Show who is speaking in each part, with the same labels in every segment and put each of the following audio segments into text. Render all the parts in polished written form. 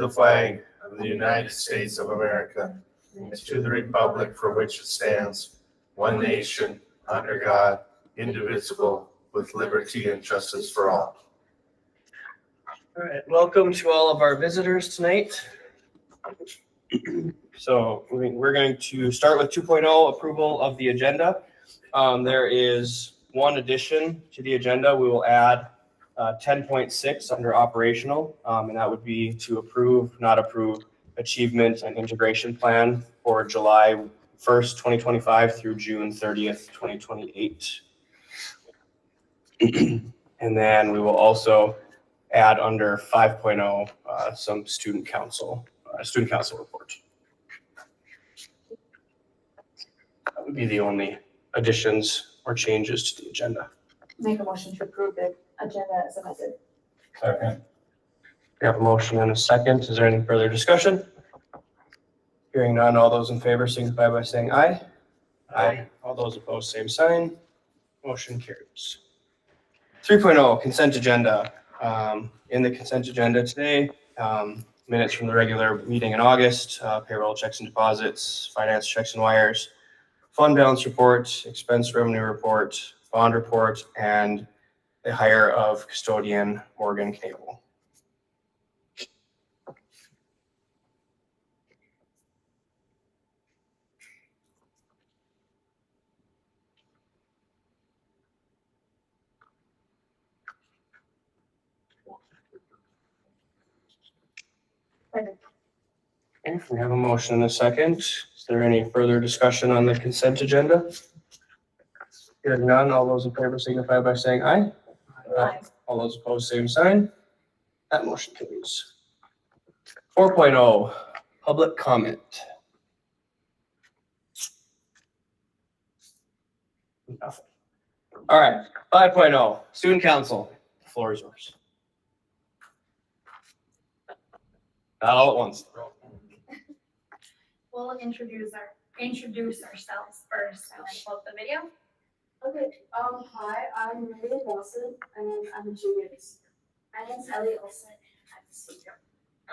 Speaker 1: the flag of the United States of America and to the republic for which it stands, one nation, under God, indivisible, with liberty and justice for all.
Speaker 2: All right, welcome to all of our visitors tonight. So we're going to start with 2.0, approval of the agenda. There is one addition to the agenda. We will add 10.6 under operational, and that would be to approve, not approve, achievement and integration plan for July 1st, 2025 through June 30th, 2028. And then we will also add under 5.0 some student council report. That would be the only additions or changes to the agenda.
Speaker 3: Make a motion to approve the agenda as amended.
Speaker 1: Second.
Speaker 2: We have a motion and a second. Is there any further discussion? Hearing none, all those in favor signify by saying aye. Aye. All those opposed, same sign. Motion carries. 3.0 consent agenda. In the consent agenda today, minutes from the regular meeting in August, payroll checks and deposits, finance checks and wires, fund balance report, expense revenue report, bond report, and the hire of custodian Morgan Cable. Okay, we have a motion and a second. Is there any further discussion on the consent agenda? Hearing none, all those in favor signify by saying aye.
Speaker 3: Aye.
Speaker 2: All those opposed, same sign. That motion carries. 4.0, public comment. Nothing. All right, 5.0, student council. The floor is yours. Not all at once.
Speaker 4: We'll introduce ourselves first and then pull up the video.
Speaker 5: Okay, hi, I'm Maria Wilson, and I'm a junior this year. My name's Ellie Olson, and I'm a senior.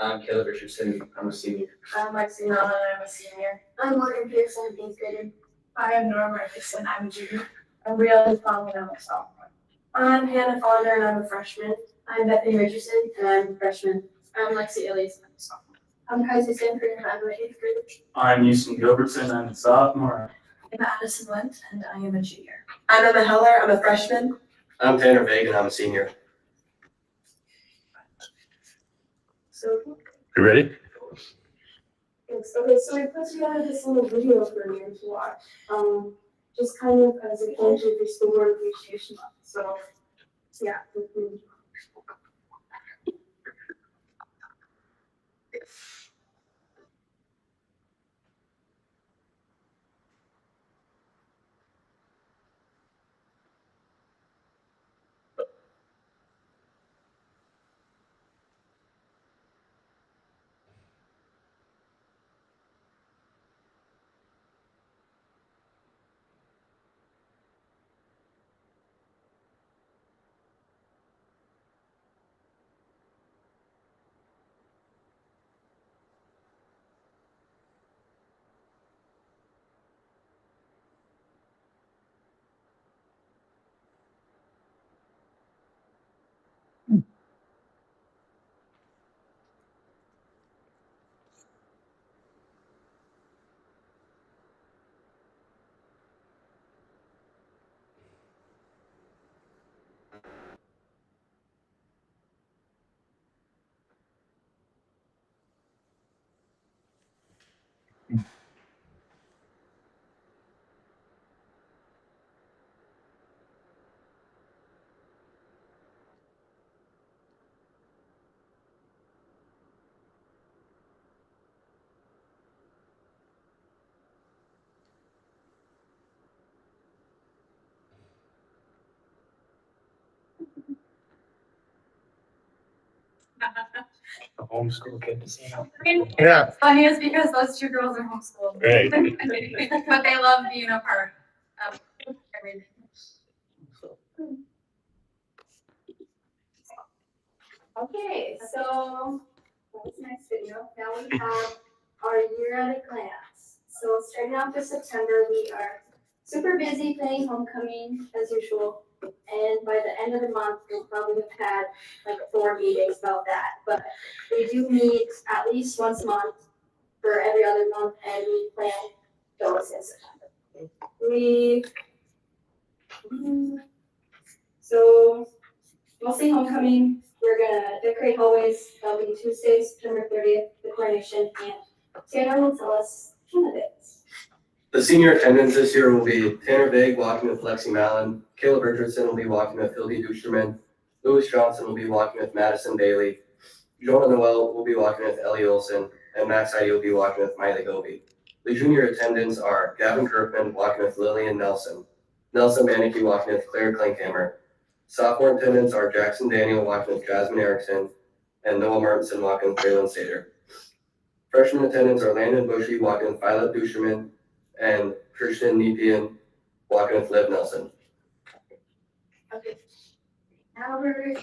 Speaker 6: I'm Caleb Richardson, I'm a senior.
Speaker 5: I'm Lexi Nana, and I'm a senior. I'm Morgan Pearson, I'm 8th grader.
Speaker 4: I am Norma Richardson, I'm a junior.
Speaker 5: I'm Brianna Fong, and I'm a sophomore. I'm Hannah Fonder, and I'm a freshman. I'm Bethany Richardson, and I'm a freshman. I'm Lexi Elias, and I'm a sophomore. I'm Kaiser Sanford, and I'm an 8th grader.
Speaker 7: I'm Houston Gilbertson, I'm a sophomore.
Speaker 3: I'm Addison Went, and I am a junior.
Speaker 5: I'm Emma Heller, I'm a freshman.
Speaker 6: I'm Tanner Vague, I'm a senior.
Speaker 5: So,
Speaker 1: You ready?
Speaker 5: yes, okay, so we put together this little video for you to watch. Just kind of as an entry for School Board Appreciation Month. So, yeah.
Speaker 2: The homeschool kid to see how.
Speaker 1: Yeah.
Speaker 4: Funny is because those two girls are homeschooled.
Speaker 1: Right.
Speaker 4: But they love being a part of everything.
Speaker 5: Okay, so this next video, now we have our year at a glance. So starting off with September, we are super busy planning homecoming as usual. And by the end of the month, we'll probably have had like 4 meetings about that. But we do meet at least once a month for every other month, and we plan those in September. So mostly homecoming, we're gonna decorate hallways, that'll be Tuesday, September 30th, the coronation, and Tanner will tell us candidates.
Speaker 6: The senior attendance this year will be Tanner Vague walking with Lexi Mallon, Caleb Richardson will be walking with Hildy Dusterman, Louis Johnson will be walking with Madison Bailey, Jonah Noel will be walking with Ellie Olson, and Max Heidi will be walking with Miley Goby. The junior attendants are Gavin Kirkman walking with Lillian Nelson, Nelson Manicki walking with Claire Klinkhammer. Sophomore attendants are Jackson Daniel walking with Jasmine Erickson, and Noah Martinson walking with Braylon Sater. Freshman attendants are Landon Bushy walking with Violet Dusterman, and Christian Nepian walking with Liv Nelson.
Speaker 5: Okay. Now we're in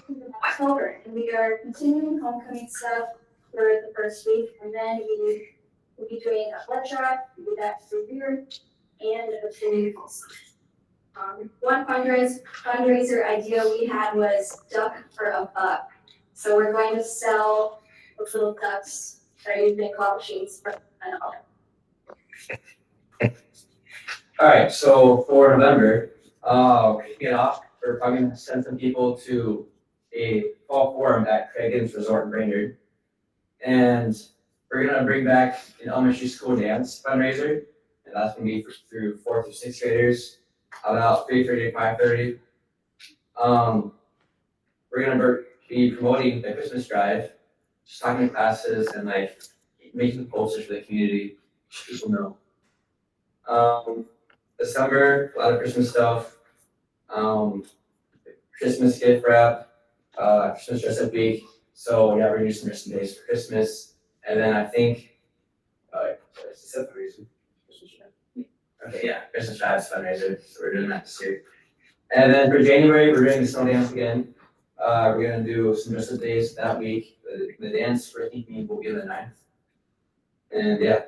Speaker 5: October, and we are continuing homecoming stuff for the first week, and then we will be doing a blood track, we do that through beer, and a training also. One fundraiser idea we had was duck for $1. So we're going to sell those little ducks that are used in claw machines for $1.
Speaker 8: All right, so for November, kicking it off, we're probably gonna send some people to a fall forum at Craig Gibbs Resort in Brainerd. And we're gonna bring back an elementary school dance fundraiser, and that's gonna be through 4th through 6th graders, about 3:30 to 5:30. We're gonna be promoting the Christmas drive, just talking to classes and like making posters for the community, so people know. December, a lot of Christmas stuff. Christmas gift wrap, Christmas dress up week. So yeah, we're gonna do some dressing days for Christmas. And then I think, is this a fundraiser? Okay, yeah, Christmas drive fundraiser, so we're doing that this year. And then for January, we're doing the snow dance again. We're gonna do some dress up days that week. The dance for evening will be on the 9th. And yeah.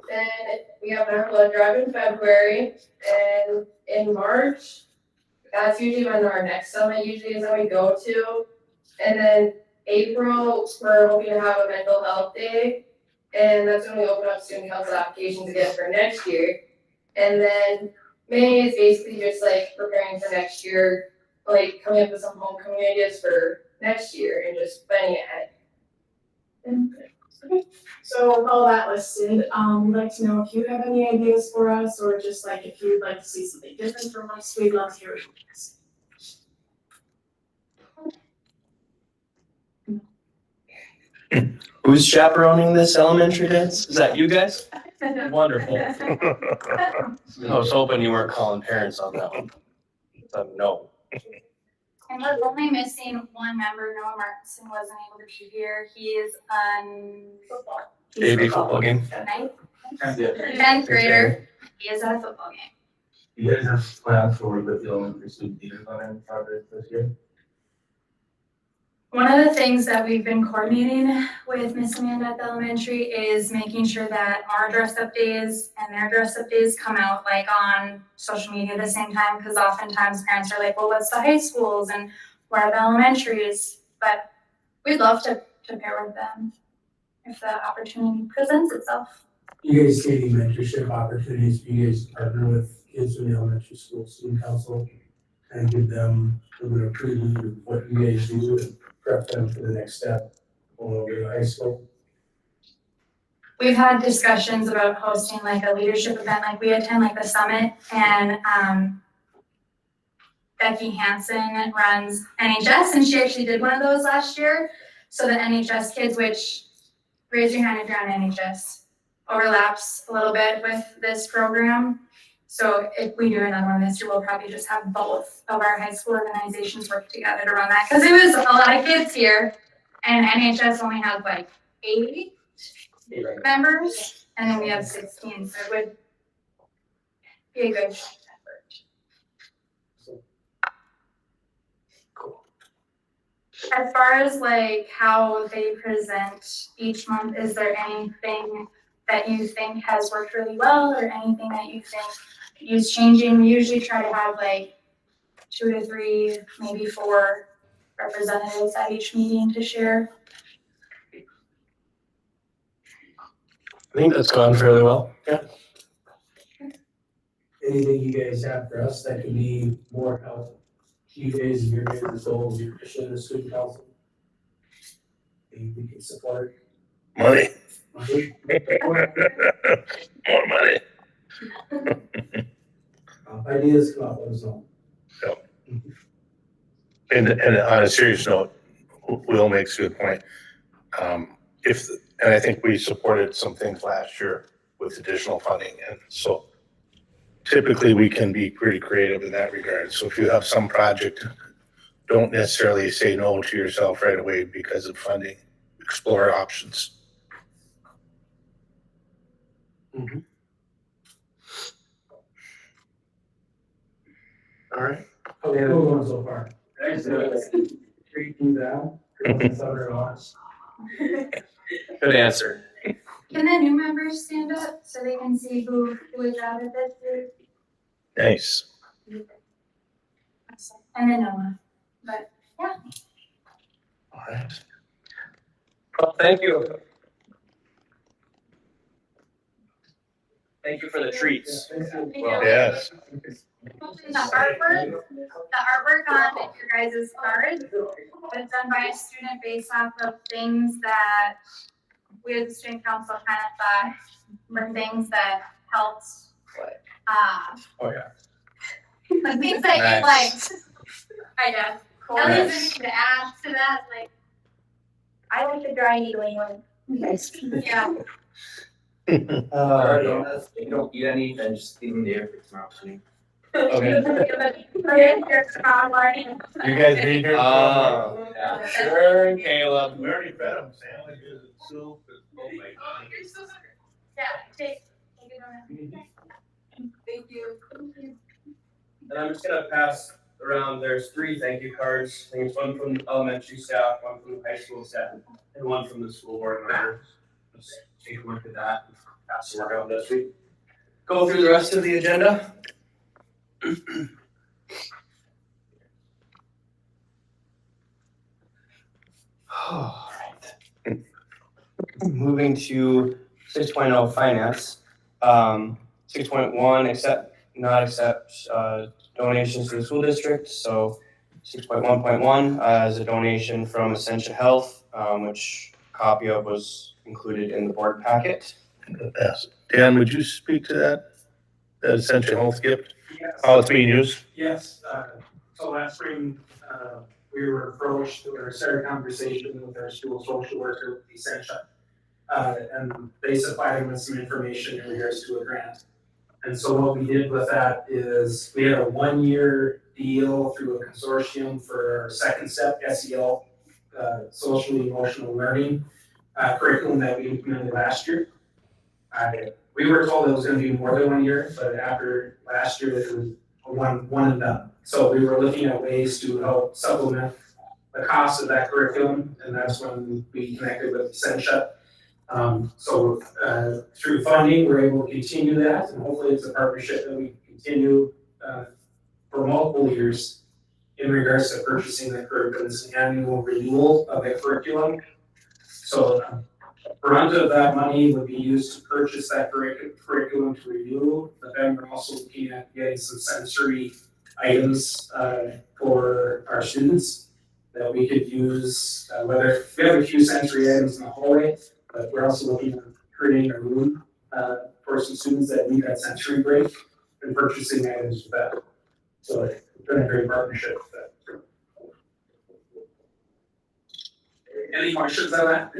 Speaker 9: Then we have our blood drive in February, and in March, that's usually when our next summit usually is that we go to. And then April, we're hoping to have a mental health day, and that's when we open up student council applications again for next year. And then May is basically just like preparing for next year, like coming up with some homecoming ideas for next year and just planning ahead.
Speaker 10: Okay, so with all that listed, we'd like to know if you have any ideas for us, or just like if you'd like to see something different from us, we'd love to hear what you have to say.
Speaker 2: Who's chaperoning this elementary dance? Is that you guys? Wonderful. I was hoping you weren't calling parents on that one. No.
Speaker 4: And we're only missing one member. Noah Martinson wasn't able to be here. He is on football.
Speaker 2: Baby football game.
Speaker 4: Ninth? 10th grader. He is at a football game.
Speaker 7: You guys have plans for the elementary student leaders on any project this year?
Speaker 4: One of the things that we've been coordinating with Miss Amanda at the elementary is making sure that our dress up days and their dress up days come out like on social media at the same time, because oftentimes parents are like, well, what's the high schools and where are the elementaries? But we'd love to pair with them if the opportunity presents itself.
Speaker 11: You guys see any mentorship opportunities? Do you guys partner with kids in the elementary school student council and give them a little bit of preview of what you guys do and prep them for the next step going over to high school?
Speaker 4: We've had discussions about hosting like a leadership event, like we attend like the summit, and Becky Hansen runs NHS, and she actually did one of those last year. So the NHS kids, which, raise your hand if you're on NHS, overlaps a little bit with this program. So if we do another one this year, we'll probably just have both of our high school organizations work together to run that, because it was a lot of kids here, and NHS only has like 8 members, and then we have 16, so it would be a good effort.
Speaker 2: Cool.
Speaker 4: As far as like how they present each month, is there anything that you think has worked really well or anything that you think is changing? We usually try to have like 2 to 3, maybe 4 representatives at each meeting to share.
Speaker 2: I think that's gone fairly well. Yeah.
Speaker 11: Anything you guys have for us that could be more helpful? You guys, your main goals, your mission in the student council. Maybe we can support.
Speaker 1: Money.
Speaker 11: Money.
Speaker 1: More money.
Speaker 11: Ideas come up, let us know.
Speaker 1: And on a serious note, Will makes a good point. And I think we supported some things last year with additional funding, and so typically we can be pretty creative in that regard. So if you have some project, don't necessarily say no to yourself right away because of funding. Explore options. All right.
Speaker 11: Okay, cool one so far. Three teams down, girls and Southern Oaks.
Speaker 2: Good answer.
Speaker 4: Can the new members stand up so they can see who is out of this group?
Speaker 1: Nice.
Speaker 4: And then Noah, but yeah.
Speaker 1: All right.
Speaker 2: Well, thank you. Thank you for the treats.
Speaker 1: Well, yes.
Speaker 4: The artwork on your guys' cards was done by a student based off of things that we as a student council kind of thought were things that helped.
Speaker 2: Oh, yeah.
Speaker 4: The things that you
Speaker 2: Nice.
Speaker 4: liked. I guess. Ellie's anything to add to that, like,
Speaker 5: I like the dry needling one.
Speaker 4: yeah.
Speaker 8: Alright, if you don't eat any, then just leave them there for tomorrow.
Speaker 2: Okay.
Speaker 1: You guys need your.
Speaker 2: Yeah. Sure, Caleb.
Speaker 1: We already fed them sandwiches and soup and. Oh my God.
Speaker 4: Yeah, take it on.
Speaker 5: Thank you.
Speaker 2: And I'm just gonna pass around, there's 3 thank you cards. I think it's one from the elementary staff, one from the high school staff, and one from the school board member. Just take a look at that, and pass the word out this week. Go through the rest of the agenda. All right. Moving to 6.0 finance. 6.1 accept donations to the school district. So 6.1.1 is a donation from Essentia Health, which a copy of was included in the board packet.
Speaker 1: Yes. Dan, would you speak to that? That essential health gift, how it's being used?
Speaker 11: Yes, so last spring, we were approached or started a conversation with our school social worker, Essentia. And they supplied them with some information in regards to a grant. And so what we did with that is we had a 1-year deal through a consortium for our second step SEL, social emotional learning curriculum that we implemented last year. We were told it was gonna be more than 1 year, but after last year, it was one and done. So we were looking at ways to help supplement the cost of that curriculum, and that's when we connected with Essentia. So through funding, we're able to continue that, and hopefully it's a partnership that we continue for multiple years in regards to purchasing the curriculum. It's an annual renewal of the curriculum. So brunt of that money would be used to purchase that curriculum to renew, but then we're also looking at getting some sensory items for our students that we could use, whether we have a few sensory items in the hallway, but we're also looking at creating a room for some students that need that sensory break and purchasing items for that. So it's been a great partnership with that. Any questions on that?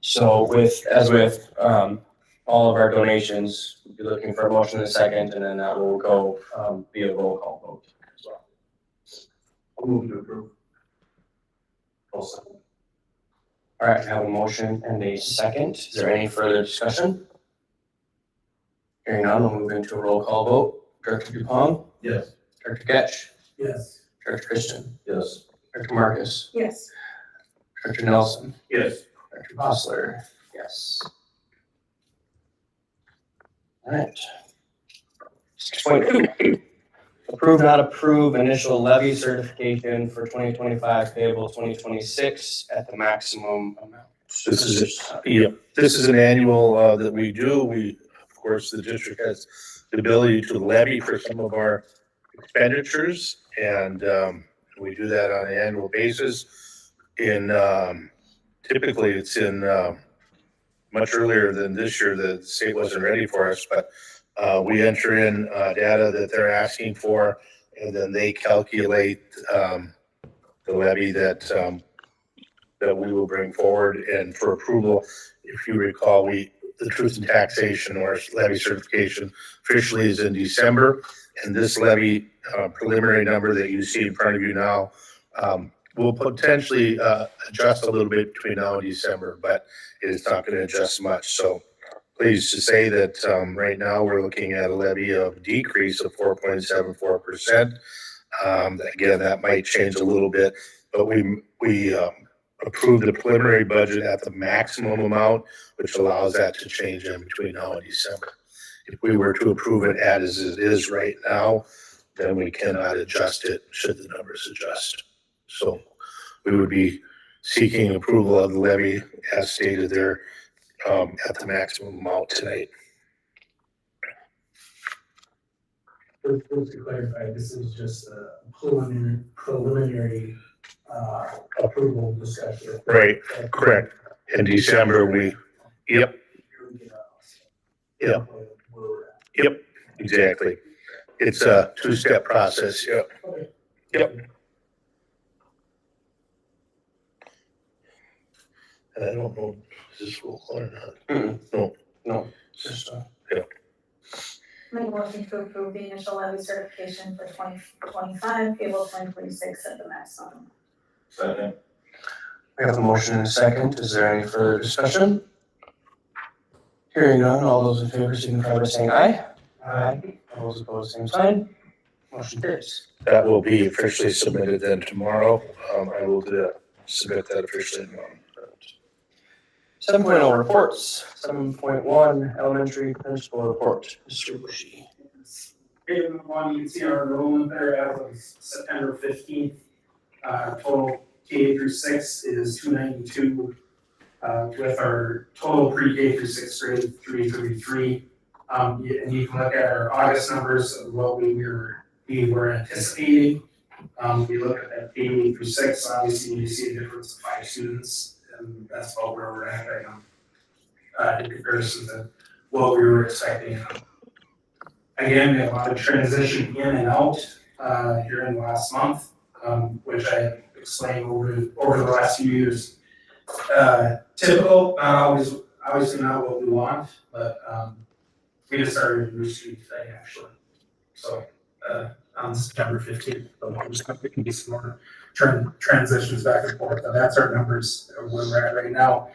Speaker 2: So with all of our donations, we'll be looking for a motion in a second, and then that will go via roll call vote as well.
Speaker 7: I'll move to approve.
Speaker 2: All right, I have a motion and a second. Is there any further discussion? Hearing none, we'll move into a roll call vote. Director Dupont,
Speaker 7: Yes.
Speaker 2: Director Getch,
Speaker 11: Yes.
Speaker 2: Director Christian,
Speaker 7: Yes.
Speaker 2: Director Marcus,
Speaker 3: Yes.
Speaker 2: Director Nelson,
Speaker 7: Yes.
Speaker 2: Director Bosler, yes. All right. 6.2, approve, not approve initial levy certification for 2025 payable 2026 at the maximum amount.
Speaker 1: This is an annual that we do. Of course, the district has the ability to levy for some of our expenditures, and we do that on an annual basis. Typically, it's in much earlier than this year. The state wasn't ready for us, but we enter in data that they're asking for, and then they calculate the levy that we will bring forward and for approval. If you recall, the truth in taxation or levy certification officially is in December, and this levy preliminary number that you see in front of you now will potentially adjust a little bit between now and December, but it's not going to adjust much. So pleased to say that right now we're looking at a levy of decrease of 4.74%. Again, that might change a little bit, but we approved the preliminary budget at the maximum amount, which allows that to change in between now and December. If we were to approve it as it is right now, then we cannot adjust it should the numbers adjust. So we would be seeking approval of the levy as stated there at the maximum amount tonight.
Speaker 11: Just to clarify, this is just a preliminary approval discussion.
Speaker 1: Right, correct. In December, yep, exactly. It's a two-step process, yep. And I don't know, is this roll call or not?
Speaker 2: No, it's just,
Speaker 3: Make a motion to approve the initial levy certification for 2025 payable 2026 at the maximum.
Speaker 7: Second.
Speaker 2: we have a motion and a second. Is there any further discussion? Hearing none, all those in favor signify by saying aye. Aye. All those opposed, same sign. Motion carries.
Speaker 1: That will be officially submitted then tomorrow. I will submit that officially tomorrow.
Speaker 2: 7.0 reports. 7.1 elementary principal report. Mr. Bushy.
Speaker 11: Page 1, you can see our enrollment there as of September 15th. Total K through 6 is 292, with our total pre-K through 6th grade 333. And you can look at our August numbers of what we were anticipating. We look at that K through 6, obviously you see a difference of 5 students, and that's about where we're at right now in comparison to what we were expecting. Again, we have a lot of transition in and out here in the last month, which I explained over the last few years. Typical, not always, obviously not what we want, but we just started a new student today, actually. So on September 15th, so we're just going to be some more transitions back and forth. And that's our numbers where we're at right now.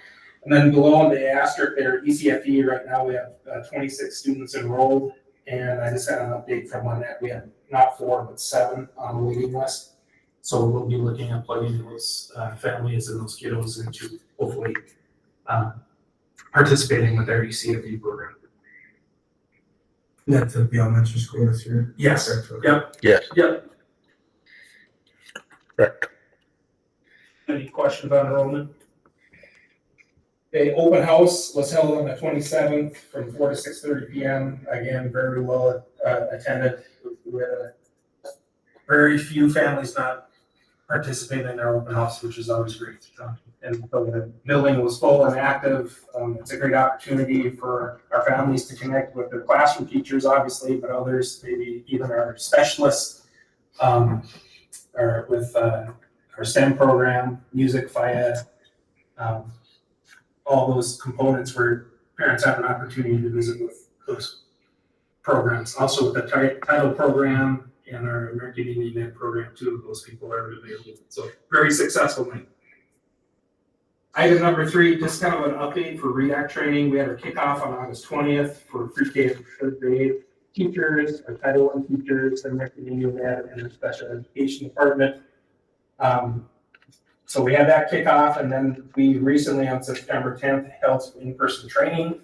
Speaker 11: And then below in the asterisk there, ECFE, right now we have 26 students enrolled. And I just had an update from one that we had not 4, but 7 on the waiting list. So we'll be looking at plugging those families and those kiddos into hopefully participating with their ECFE program.
Speaker 12: That's at the elementary school this year?
Speaker 11: Yes. Yep.
Speaker 1: Yes.
Speaker 11: Yep.
Speaker 1: Correct.
Speaker 11: Any questions on enrollment? The open house was held on the 27th from 4 to 6:30 p.m. Again, very well attended. We had very few families not participating in our open house, which is always great. And so the building was full and active. It's a great opportunity for our families to connect with their classroom teachers, obviously, but others, maybe even our specialists, or with our STEM program, music, FIA, all those components where parents have an opportunity to visit with those programs. Also with the title program and our American Indian program too, those people are available. So very successful night. Item number 3, just kind of an update for REACT training. We had our kickoff on August 20th for pre-K and third grade teachers, our Title I teachers, and Indian Ed and the special education department. So we had that kickoff, and then we recently on September 10th held some in-person training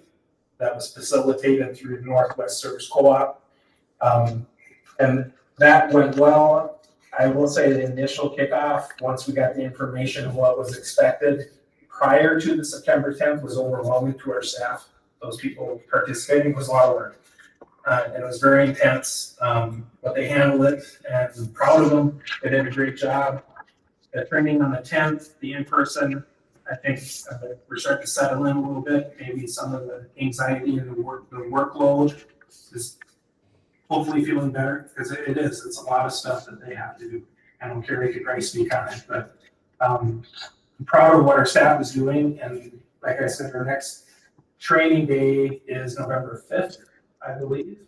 Speaker 11: that was facilitated through the Northwest Service Co-op. And that went well. I will say the initial kickoff, once we got the information of what was expected prior to the September 10th, was overwhelming to our staff. Those people participating was a lot of work. And it was very intense, but they handled it, and I'm proud of them. They did a great job. The training on the 10th, the in-person, I think we're starting to settle in a little bit. Maybe some of the anxiety and the workload is hopefully feeling better, because it is. It's a lot of stuff that they have to do. I don't care if you probably speak on it, but I'm proud of what our staff is doing. And like I said, our next training day is November 5th, I believe.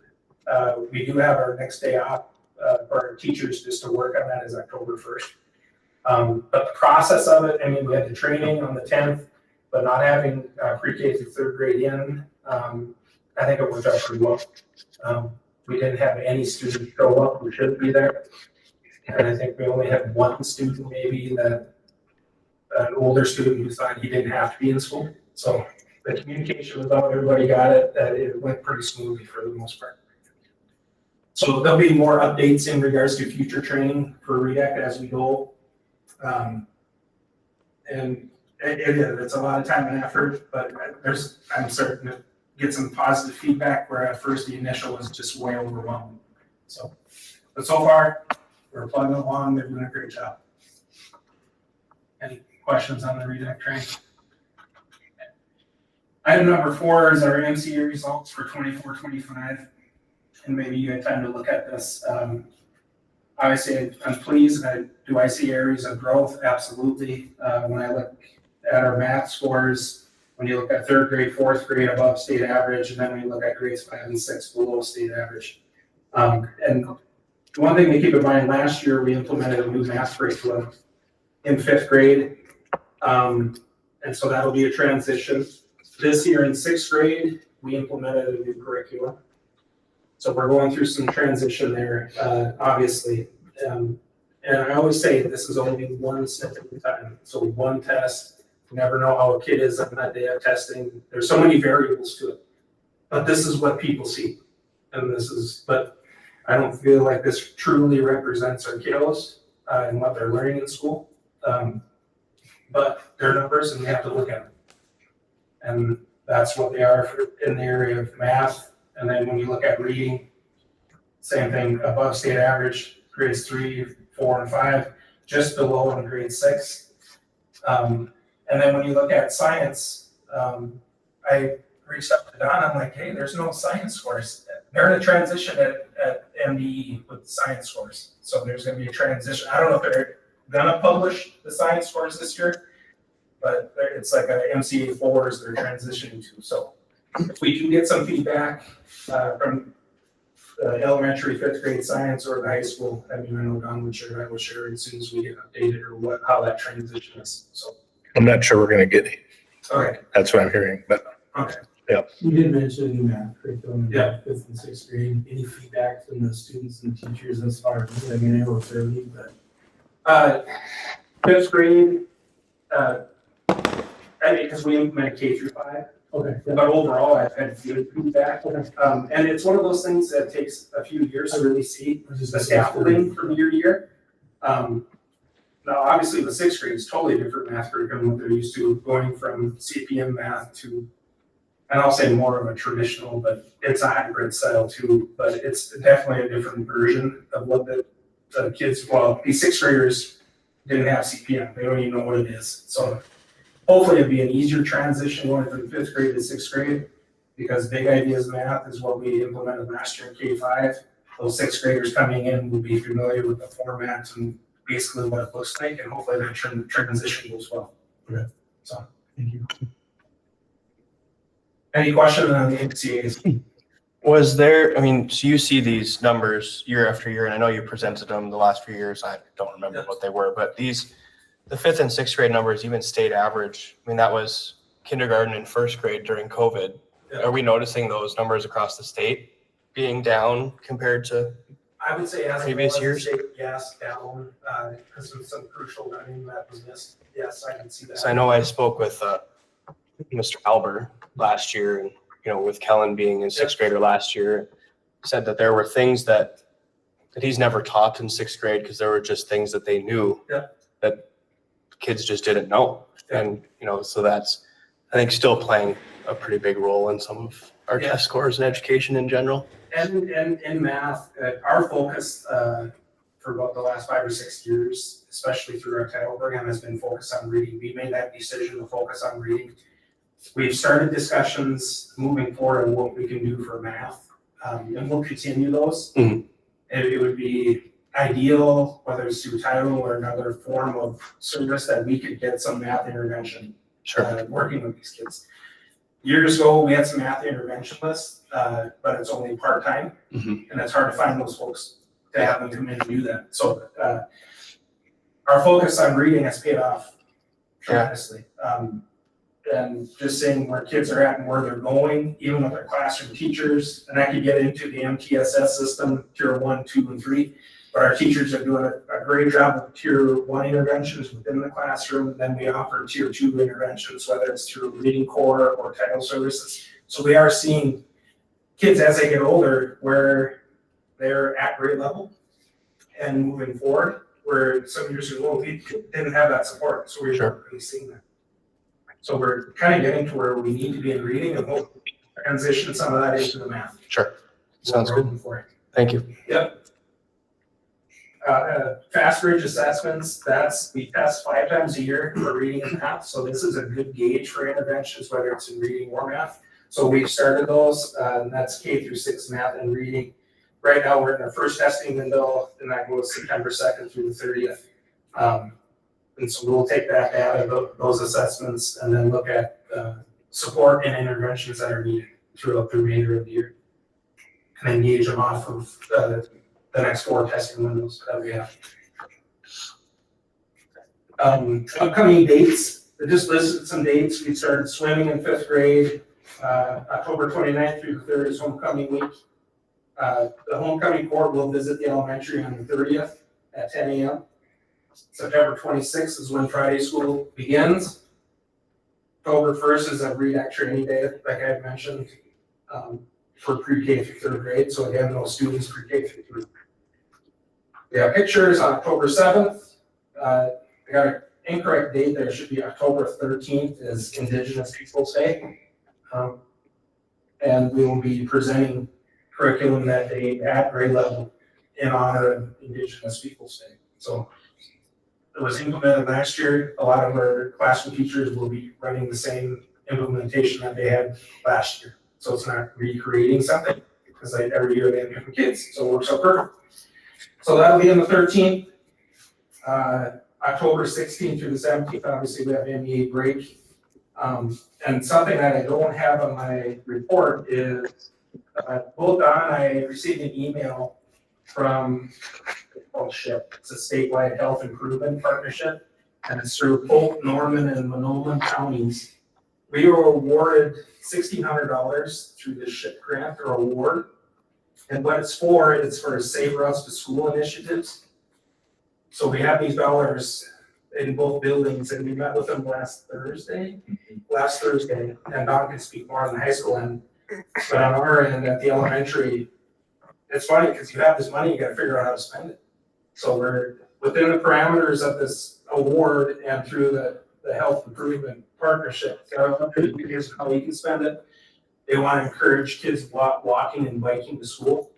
Speaker 11: We do have our next day off for our teachers just to work on that is October 1st. But the process of it, I mean, we had the training on the 10th, but not having pre-K through third grade in, I think it worked out pretty well. We didn't have any students show up who shouldn't be there. And I think we only had one student maybe that, an older student who thought he didn't have to be in school. So the communication was out, everybody got it, that it went pretty smoothly for the most part. So there'll be more updates in regards to future training for REACT as we go. And it's a lot of time and effort, but I'm certain to get some positive feedback where at first the initial was just way overwhelming. So, but so far we're plugging along, they're doing a great job. Any questions on the REACT training? Item number 4 is our MCA results for 24-25. And maybe you had time to look at this. Obviously, I'm pleased. Do I see areas of growth? Absolutely. When I look at our math scores, when you look at third grade, fourth grade above state average, and then when you look at grades 5 and 6 below state average. And one thing to keep in mind, last year we implemented a new math curriculum in 5th grade. And so that'll be a transition. This year in 6th grade, we implemented a new curriculum. So we're going through some transition there, obviously. And I always say this is only one step at a time. So one test, you never know how a kid is on that day of testing. There's so many variables to it. But this is what people see. But I don't feel like this truly represents our kiddos and what they're learning in school. But they're numbers and we have to look at them. And that's what they are in the area of math. And then when you look at reading, same thing, above state average, grades 3, 4, and 5, just below in grade 6. And then when you look at science, I reached out to Don, I'm like, hey, there's no science scores. They're in a transition at MDE with science scores. So there's gonna be a transition. I don't know if they're gonna publish the science scores this year, but it's like a MCA 4s they're transitioning to. So if we can get some feedback from elementary 5th grade science or the high school, I mean, I know Don would share, I will share as soon as we get updated or how that transition is. So
Speaker 1: I'm not sure we're gonna get it.
Speaker 11: okay,
Speaker 1: That's what I'm hearing, but
Speaker 11: okay. You did mention the math curriculum in 5th and 6th grade. Any feedback from the students and teachers as far as, I mean, I know it's early, but 5th grade, I mean, because we implement K through 5. Okay. But overall, I've had good feedback. And it's one of those things that takes a few years to really see the scaffolding from year to year. Now, obviously, the 6th grade is totally different math curriculum, what they're used to, going from CPM math to, and I'll say more of a traditional, but it's a hybrid style too. But it's definitely a different version of what the kids, well, these 6th graders didn't have CPM. They don't even know what it is. So hopefully it'll be an easier transition going from 5th grade to 6th grade, because Big Ideas Math is what we implemented last year in K5. Those 6th graders coming in will be familiar with the format and basically what it looks like, and hopefully that transition goes well. Okay. So, thank you. Any questions on the MCAs?
Speaker 2: Was there, I mean, so you see these numbers year after year, and I know you presented them the last few years. I don't remember what they were, but these, the 5th and 6th grade numbers even stayed average. I mean, that was kindergarten and 1st grade during COVID.
Speaker 11: Yeah.
Speaker 2: Are we noticing those numbers across the state being down compared to?
Speaker 11: I would say as a
Speaker 2: Previous
Speaker 11: whole, as a
Speaker 2: years?
Speaker 11: state, yes, down, because of some crucial learning that was missed. Yes, I can see that.
Speaker 2: So I know I spoke with Mr. Albert last year, and with Kellen being in 6th grader last year, said that there were things that he's never taught in 6th grade because there were just things that they knew that kids just didn't know.
Speaker 11: Yeah.
Speaker 2: And so that's, I think, still playing a pretty big role in some of our test scores and education in general.
Speaker 11: And in math, our focus for about the last 5 or 6 years, especially through our title program, has been focused on reading. We made that decision to focus on reading. We've started discussions moving forward on what we can do for math, and we'll continue those.
Speaker 2: Mhm.
Speaker 11: And it would be ideal, whether it's through title or another form of service, that we could get some math intervention working with these kids. Years ago, we had some math interventionists, but it's only part-time,
Speaker 2: Mhm.
Speaker 11: and it's hard to find those folks to have them come in and do that. So our focus on reading has paid off tremendously. And just seeing where kids are at and where they're going, even with their classroom teachers, and I could get into the MTSS system, tier 1, 2, and 3. But our teachers are doing a great job of tier 1 interventions within the classroom, and then we offer tier 2 interventions, whether it's through reading core or title services. So we are seeing kids as they get older where they're at grade level and moving forward, where some years ago we didn't have that support, so we're not really seeing that. So we're kind of getting to where we need to be in reading and hope transition some of that into the math.
Speaker 2: Sure. Sounds good.
Speaker 11: For it.
Speaker 2: Thank you.
Speaker 11: Yep. Fast Bridge assessments, we test 5 times a year for reading and math, so this is a good gauge for interventions, whether it's in reading or math. So we've started those, and that's K through 6 math and reading. Right now, we're in our first testing window, and that goes September 2nd through the 30th. And so we'll take that data, those assessments, and then look at support and interventions that are needed throughout the remainder of the year. And then gauge them off of the next 4 testing windows that we have. Upcoming dates, I just listed some dates. We started swimming in 5th grade, October 29th through the 3rd is homecoming week. The homecoming court will visit the elementary on the 30th at 10 a.m. September 26th is when Friday school begins. October 1st is a READ Act training day, like I had mentioned, for pre-K through 3rd grade. So again, those students pre-K through 3rd. We have pictures on October 7th. I got an incorrect date there. It should be October 13th is Indigenous Peoples Day. And we will be presenting curriculum that day at grade level in honor of Indigenous Peoples Day. So it was implemented last year. A lot of our classroom teachers will be running the same implementation that they had last year. So it's not recreating something, because every year they have different kids, so it works out perfect. So that'll be on the 13th. October 16th through the 17th, obviously we have MEA break. And something that I don't have on my report is, both Don and I received an email from, it's a statewide health improvement partnership, and it's through Polk, Norman, and Monoman counties. We were awarded $1,600 through this SHIP grant or award. And what it's for Safe Routes to School initiatives. So we have these dollars in both buildings, and we met with them last Thursday, and Don can speak more on the high school end. But on our end, at the elementary, it's funny because you have this money, you gotta figure out how to spend it. So we're within the parameters of this award and through the health improvement partnership. Here's how you can spend it. They want to encourage kids walking and biking to school.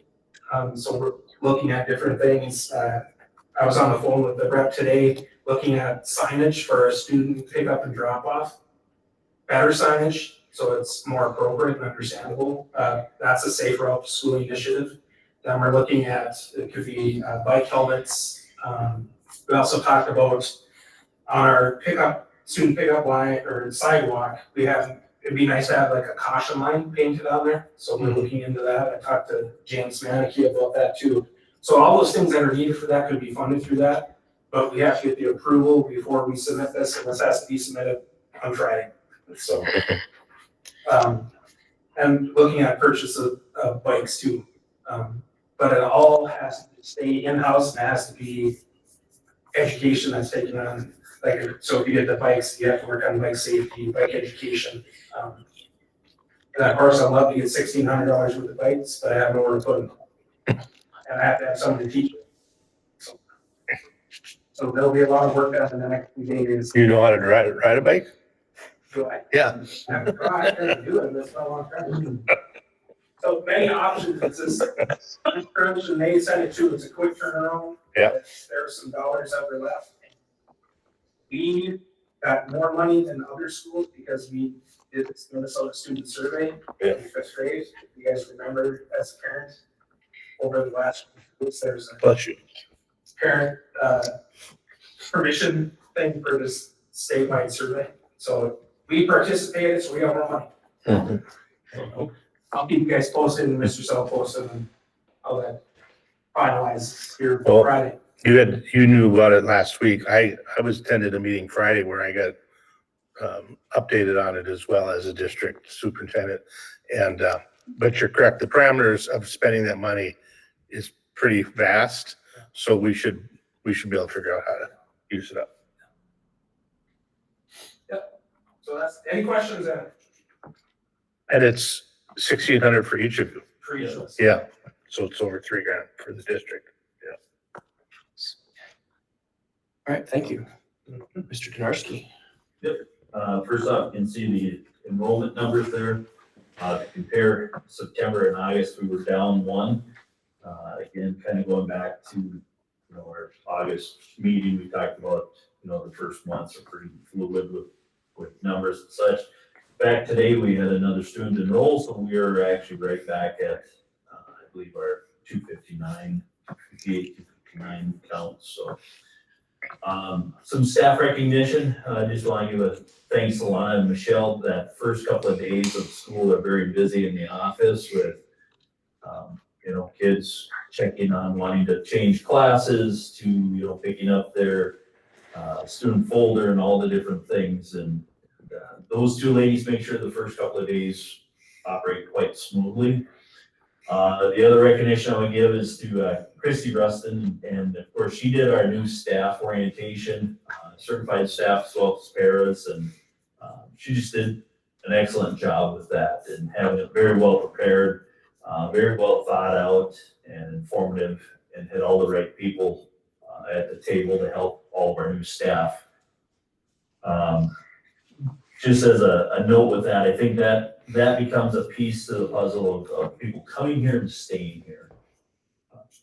Speaker 11: So we're looking at different things. I was on the phone with the rep today, looking at signage for a student pickup and drop off. Better signage, so it's more appropriate and understandable. That's a Safe Route to School initiative. Then we're looking at, it could be bike helmets. We also talked about on our student pickup line or sidewalk, it'd be nice to have like a caution line painted on there. So we're looking into that. I talked to James Manicki about that too. So all those things that are needed for that could be funded through that. But we have to get the approval before we submit this, and this has to be submitted on Friday, so. And looking at purchase of bikes too. But it all has to stay in-house and it has to be education that's taken on. Like, so if you get the bikes, you have to work on bike safety, bike education. And of course, I'd love to get $1,600 worth of bikes, but I have nowhere to put them. And I have to have someone to teach them. So there'll be a lot of work done in the next few days.
Speaker 1: You know how to ride a bike?
Speaker 11: Do I?
Speaker 1: Yeah.
Speaker 11: I haven't tried to do it, that's not a long time. So many options, it's this approach, and they send it to, it's a quick turnaround.
Speaker 1: Yeah.
Speaker 11: There's some dollars that were left. We got more money than other schools because we did this Minnesota student survey in fifth grade. If you guys remember as a parent, over the last weeks, there's a
Speaker 1: Bless you.
Speaker 11: parent permission thing for this statewide survey. So we participated, so we got more money.
Speaker 1: Mhm.
Speaker 11: I'll keep you guys posted and Mr. Sell posted and all that finalized here
Speaker 1: Well,
Speaker 11: Friday.
Speaker 1: You knew about it last week. I was attended a meeting Friday where I got updated on it as well as a district superintendent. And, but you're correct, the parameters of spending that money is pretty vast. So we should be able to figure out how to use it up.
Speaker 11: So that's, any questions
Speaker 1: And it's 1,600 for each of you.
Speaker 11: for each of us?
Speaker 1: Yeah. So it's over $3,000 for the district.
Speaker 2: All right, thank you. Mr. Donarski.
Speaker 7: First off, you can see the enrollment numbers there. To compare September and August, we were down 1. Again, kind of going back to, our August meeting, we talked about, the first months are pretty fluid with numbers and such. Back today, we had another student enroll, so we are actually right back at, I believe our 259, 259 counts, so. Some staff recognition, I just want to give a thanks to Lana and Michelle. That first couple of days of school are very busy in the office with, kids checking on wanting to change classes to, picking up their student folder and all the different things. And those two ladies make sure the first couple of days operate quite smoothly. The other recognition I would give is to Christy Rustin, and of course, she did our new staff orientation, certified staff as well as paras, and she just did an excellent job with that and having it very well prepared, very well thought out and informative, and had all the right people at the table to help all of our new staff. Just as a note with that, I think that becomes a piece to the puzzle of people coming here and staying here.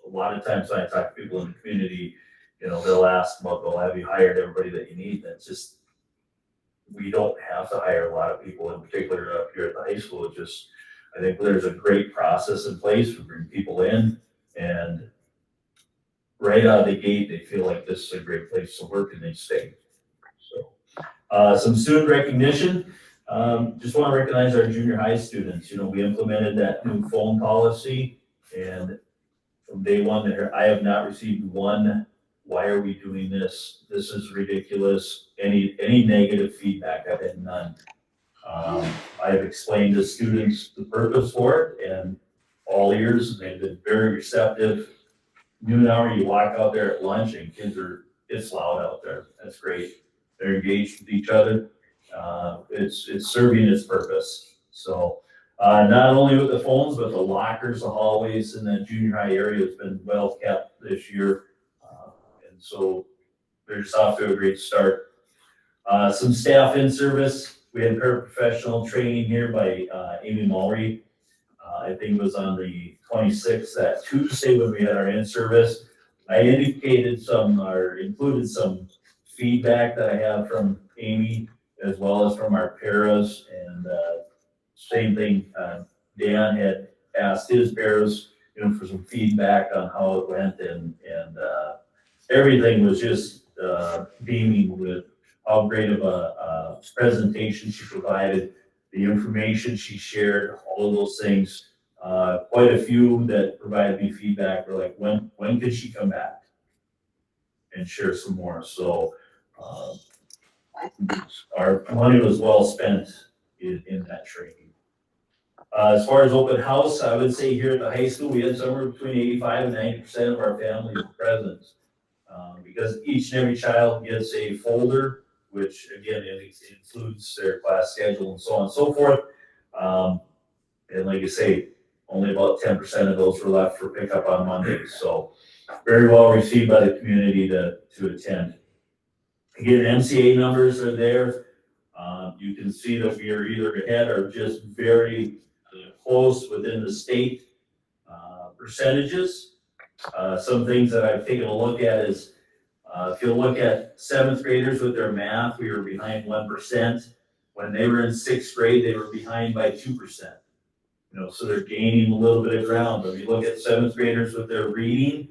Speaker 7: A lot of times when I talk to people in the community, they'll ask about, well, have you hired everybody that you need? That's just, we don't have to hire a lot of people, in particular up here at the high school. It's just, I think there's a great process in place to bring people in, and right out of the gate, they feel like this is a great place to work and they stay. So, some student recognition. Just want to recognize our junior high students. We implemented that new phone policy, and from day one there, I have not received one, why are we doing this? This is ridiculous. Any negative feedback, I've had none. I have explained to students the purpose for it, and all ears, they've been very receptive. Noon hour, you walk out there at lunch and it's loud out there. That's great. They're engaged with each other. It's serving its purpose. So not only with the phones, but the lockers, the hallways in that junior high area has been well kept this year. And so they're just off to a great start. Some staff in service. We had paraprofessional training here by Amy Mulry. I think it was on the 26th, that Tuesday when we had our in-service. I included some feedback that I have from Amy as well as from our paras, and same thing, Dan had asked his paras, for some feedback on how it went, and everything was just beaming with how great of a presentation she provided, the information she shared, all of those things. Quite a few that provided me feedback were like, when could she come back? and share some more. So, our money was well spent in that training. As far as open house, I would say here at the high school, we had somewhere between 85 and 90% of our families present. Because each and every child gets a folder, which again, it includes their class schedule and so on and so forth. And like you say, only about 10% of those were left for pickup on Monday. So very well received by the community to attend. Again, MCA numbers are there. You can see that we are either ahead or just very close within the state percentages. Some things that I've taken a look at is, if you look at seventh graders with their math, we were behind 1%. When they were in sixth grade, they were behind by 2%. So they're gaining a little bit of ground. But if you look at seventh graders with their reading,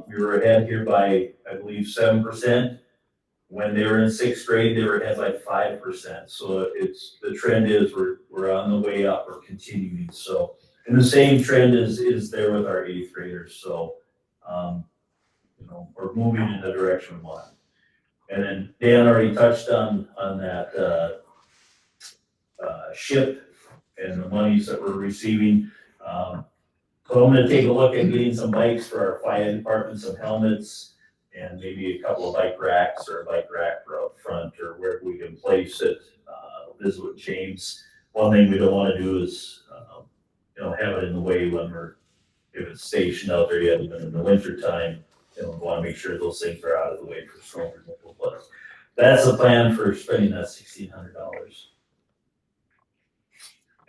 Speaker 7: we were ahead here by, I believe, 7%. When they were in sixth grade, they were ahead by 5%. So the trend is we're on the way up or continuing. So, and the same trend is there with our eighth graders. So, we're moving in the direction we want. And then Dan already touched on that SHIP and the monies that we're receiving. So I'm gonna take a look at getting some bikes for our fire department, some helmets, and maybe a couple of bike racks or a bike rack for out front or where we can place it. Visit with James. One thing we don't wanna do is, have it in the way if it's stationed out there yet, even in the winter time. We wanna make sure those things are out of the way for snow removal. But that's the plan for spending that $1,600.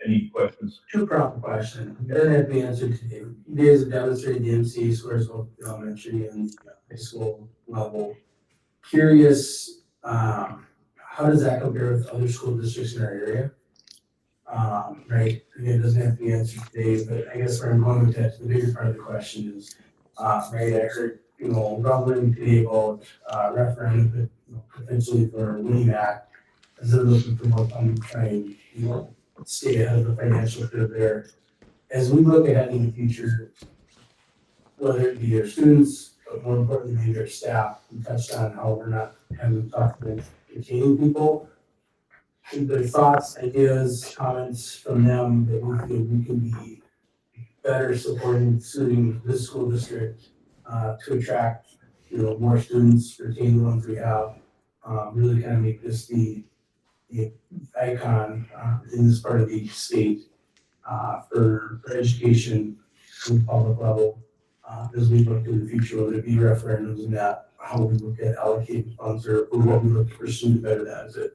Speaker 7: Any questions?
Speaker 11: Two proper questions. It doesn't have to be answered today. You guys have demonstrated the MCA scores both the elementary and high school level. Curious, how does that compare with other school districts in our area? Right, again, it doesn't have to be answered today, but I guess where I'm going with that, the bigger part of the question is, right, I heard, rumbling today about, referendum, potentially for winning that, as they're looking for more funding, trying, stay ahead of the financial curve there. As we look ahead in the future, whether it be their students, but more importantly, their staff, we touched on how we're not having tough with retaining people. Their thoughts, ideas, comments from them that we feel we can be better supporting, suiting this school district to attract, more students, retain the ones we have, really kind of make this the icon in this part of the state for education on the public level as we look to the future, whether it be referendums and that, how we look at allocating funds or what we look to pursue to better that. Is it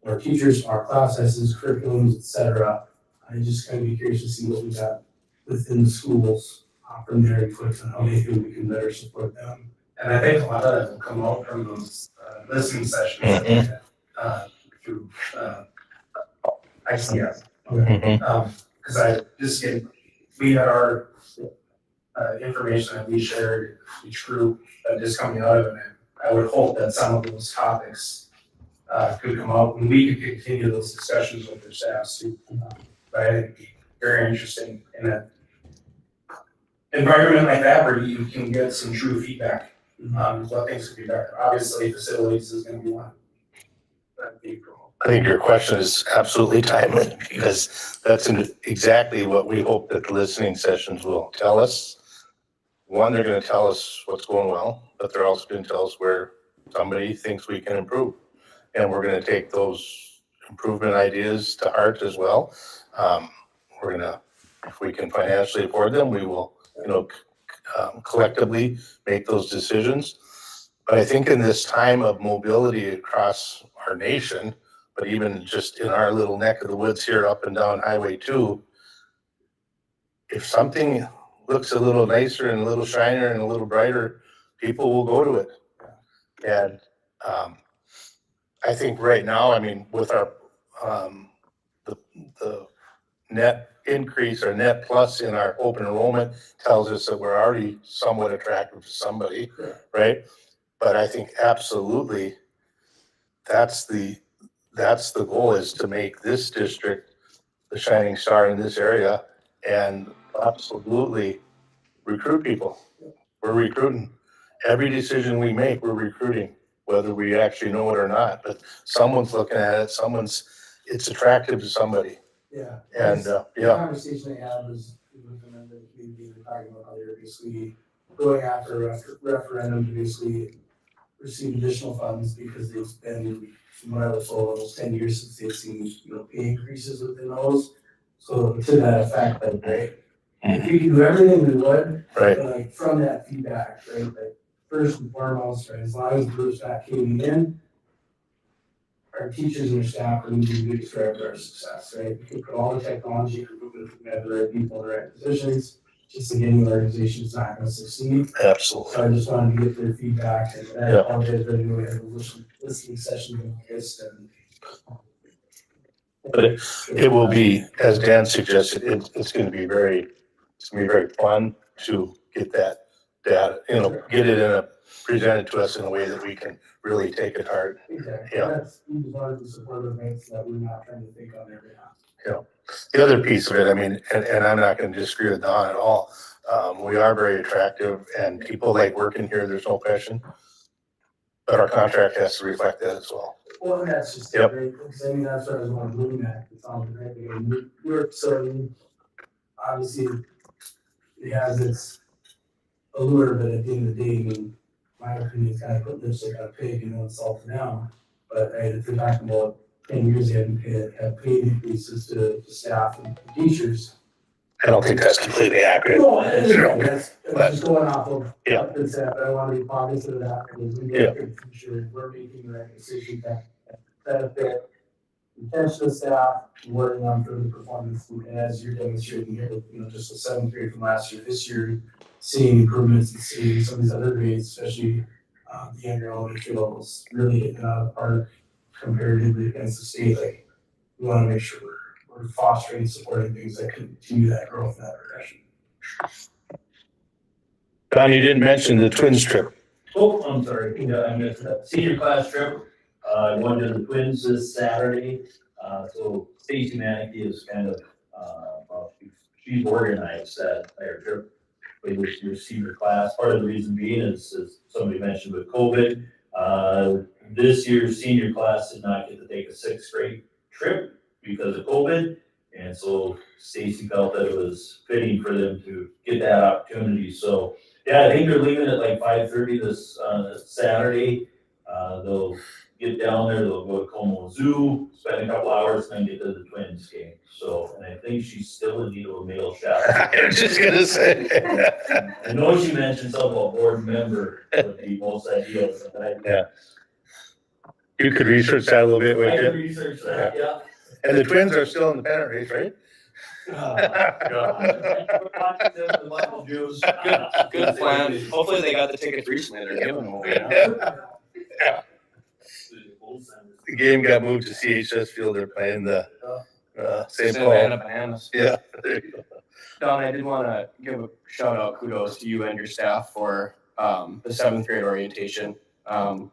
Speaker 11: our teachers, our class sizes, curriculums, et cetera? I just kind of be curious to see what we got within the schools from their input and how they feel we can better support them.
Speaker 12: And I think a lot of that will come out from those listening sessions that we had through ICS. Because we had our information that we shared each group that is coming out of it. And I would hope that some of those topics could come out and we could continue those discussions with their staffs too. But I think it'd be very interesting in an environment like that where you can get some true feedback on what things could be better. Obviously, facilities is going to be one. That'd be cool.
Speaker 1: I think your question is absolutely timely because that's exactly what we hope that the listening sessions will tell us. One, they're going to tell us what's going well, but they're also going to tell us where somebody thinks we can improve. And we're going to take those improvement ideas to heart as well. We're going to, if we can financially afford them, we will, collectively make those decisions. But I think in this time of mobility across our nation, but even just in our little neck of the woods here up and down Highway 2, if something looks a little nicer and a little shinier and a little brighter, people will go to it. And I think right now, with our the net increase or net plus in our open enrollment tells us that we're already somewhat attractive to somebody, right? But I think absolutely that's the goal, is to make this district the shining star in this area and absolutely recruit people. We're recruiting. every decision we make, we're recruiting, whether we actually know it or not, but someone's looking at it, it's attractive to somebody.
Speaker 11: Yeah.
Speaker 1: And,
Speaker 11: The
Speaker 1: yeah,
Speaker 11: conversation I had was with the member of the community, we're talking about how they're basically going after a referendum to basically receive additional funds because they've been, from what I was told, almost 10 years since they've seen, pay increases within those. So to that effect, like, right, if we can do everything we would,
Speaker 1: right,
Speaker 11: but like from that feedback, right, like first and foremost, right, as long as the group's not caving in, our teachers and our staff are moving the biggest driver to our success, right? We can put all the technology and movement, we have the right people in the right positions, just like any organization is not gonna succeed.
Speaker 1: absolutely.
Speaker 11: So I just wanted to get their feedback, and I
Speaker 1: Yeah.
Speaker 11: apologize, but I know we had a listening session in August, and.
Speaker 1: But it will be, as Dan suggested, it's gonna be very fun to get that data, get it presented to us in a way that we can really take it hard.
Speaker 11: Exactly.
Speaker 1: Yeah.
Speaker 11: That's, we just wanted to support events that we're not trying to think on their behalf.
Speaker 1: The other piece of it, I mean, and I'm not gonna disagree with Don at all, we are very attractive and people like working here, there's no question. But our contract has to reflect that as well.
Speaker 11: Well, and that's just
Speaker 1: Yep.
Speaker 11: great, because I mean, that's what I was wanting to look at, it's on the great, we're facility, obviously, it has its allure, but at the end of the day, I mean, my opinion is kind of put lipstick on a pig, it's all for now. But right, if you're talking about 10 years, they have paid increases to staff and teachers.
Speaker 1: I don't think that's completely accurate.
Speaker 11: No, that's just going off of.
Speaker 1: Yeah.
Speaker 11: But I want to be cognizant of that, because we
Speaker 1: Yeah.
Speaker 11: work in the future, we're making the right decision that benefit retention of staff, working on further performance, and as you're demonstrating here, just the 7th grade from last year, this year, seeing improvements and seeing some of these other grades, especially the younger elementary levels, really hitting out of the park comparatively against the state, like, we want to make sure we're fostering and supporting things that continue that growth and that progression.
Speaker 1: Don, you didn't mention the twins trip.
Speaker 7: Oh, I'm sorry, yeah, I missed that. Senior class trip, going to the Twins this Saturday. So Stacy Manicki is kind of, she's organized that trip with your senior class. Part of the reason being is, as somebody mentioned with COVID, this year's senior class did not get to take a 6th grade trip because of COVID. And so Stacy felt that it was fitting for them to get that opportunity. So yeah, I think they're leaving at like 5:30 this Saturday. They'll get down there, they'll go to Como Zoo, spend a couple hours, and then get to the Twins game. So, and I think she's still in need of a mail shot.
Speaker 1: I was just gonna say.
Speaker 7: I know she mentioned something about board member would be most ideal, but
Speaker 1: Yeah. You could research that a little bit,
Speaker 7: I
Speaker 1: would
Speaker 7: can
Speaker 1: you?
Speaker 7: research that, yeah.
Speaker 1: And the Twins are still in the pennant race, right?
Speaker 2: Good plan. Hopefully they got the tickets recently, they're giving them away.
Speaker 1: The game got moved to CHS Field, they're playing the St.
Speaker 2: Savannah
Speaker 1: Paul.
Speaker 2: Bananas.
Speaker 1: Yeah. There you go.
Speaker 2: Don, I did want to give a shout out, kudos to you and your staff for the 7th grade orientation.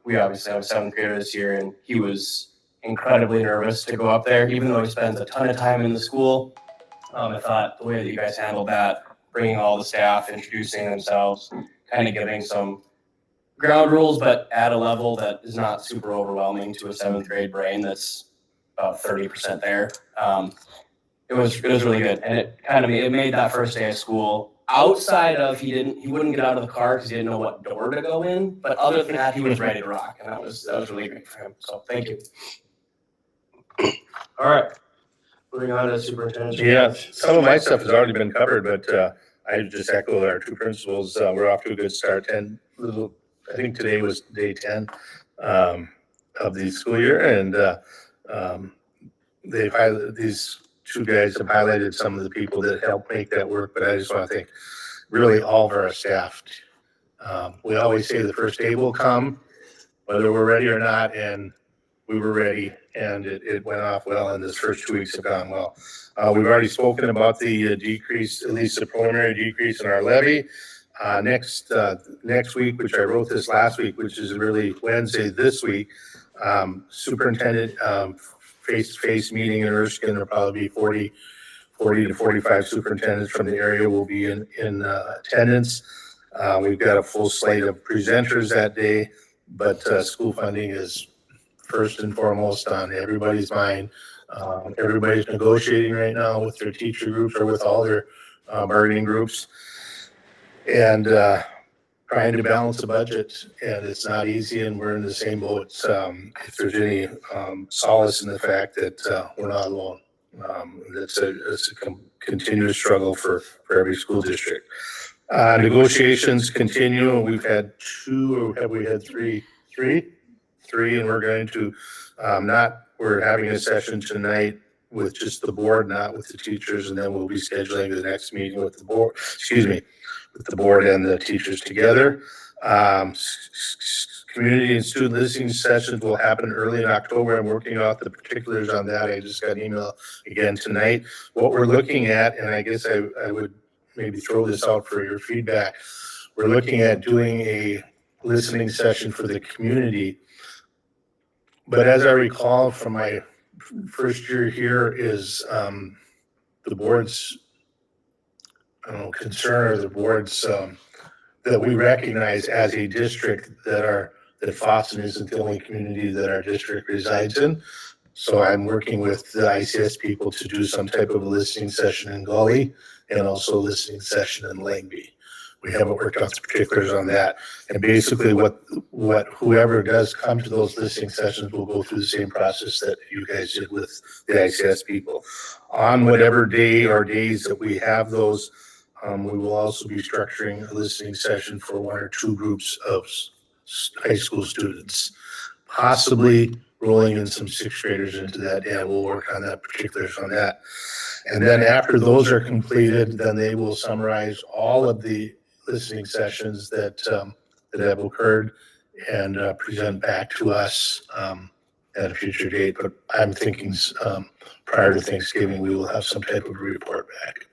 Speaker 2: We obviously have a 7th grader this year, and he was incredibly nervous to go up there, even though he spends a ton of time in the school. I thought the way that you guys handled that, bringing all the staff, introducing themselves, kind of giving some ground rules, but at a level that is not super overwhelming to a 7th grade brain that's about 30% there. It was really good, and it made that first day of school. Outside of he wouldn't get out of the car because he didn't know what door to go in, but other than that, he was ready to rock, and that was really great for him. So thank you. All right, moving on to superintendent.
Speaker 1: Yeah, some of my stuff has already been covered, but I just echo our two principals. We're off to a good start. I think today was day 10 of the school year, and they've highlighted, these two guys have highlighted some of the people that helped make that work, but I just want to thank really all of our staff. We always say the first day will come, whether we're ready or not, and we were ready, and it went off well, and this first 2 weeks have gone well. We've already spoken about the decrease, at least the preliminary decrease in our levy. Next week, which I wrote this last week, which is really Wednesday this week, superintendent face-to-face meeting in Erskine. There'll probably be 40 to 45 superintendents from the area will be in attendance. We've got a full slate of presenters that day, but school funding is first and foremost on everybody's mind. Everybody's negotiating right now with their teacher groups or with all their bargaining groups. And trying to balance a budget, and it's not easy, and we're in the same boat. If there's any solace in the fact that we're not alone. It's a continuous struggle for every school district. Negotiations continue. We've had two, or have we had three, and we're going to we're having a session tonight with just the board, not with the teachers, and then we'll be scheduling the next meeting with the board, with the board and the teachers together. Community and student listening sessions will happen early in October. I'm working out the particulars on that. I just got an email again tonight. What we're looking at, and I guess I would maybe throw this out for your feedback. We're looking at doing a listening session for the community. But as I recall from my first year here is the board's concern, or the board's that we recognize as a district that Fosston isn't the only community that our district resides in. So I'm working with the ICS people to do some type of a listening session in Gully and also a listening session in Langby. We haven't worked out the particulars on that. And basically what whoever does come to those listening sessions will go through the same process that you guys did with the ICS people. On whatever day or days that we have those, we will also be structuring a listening session for one or two groups of high school students, possibly rolling in some sixth graders into that, and we'll work on that particulars on that. And then after those are completed, then they will summarize all of the listening sessions that have occurred and present back to us at a future date. But I'm thinking prior to Thanksgiving, we will have some type of report back.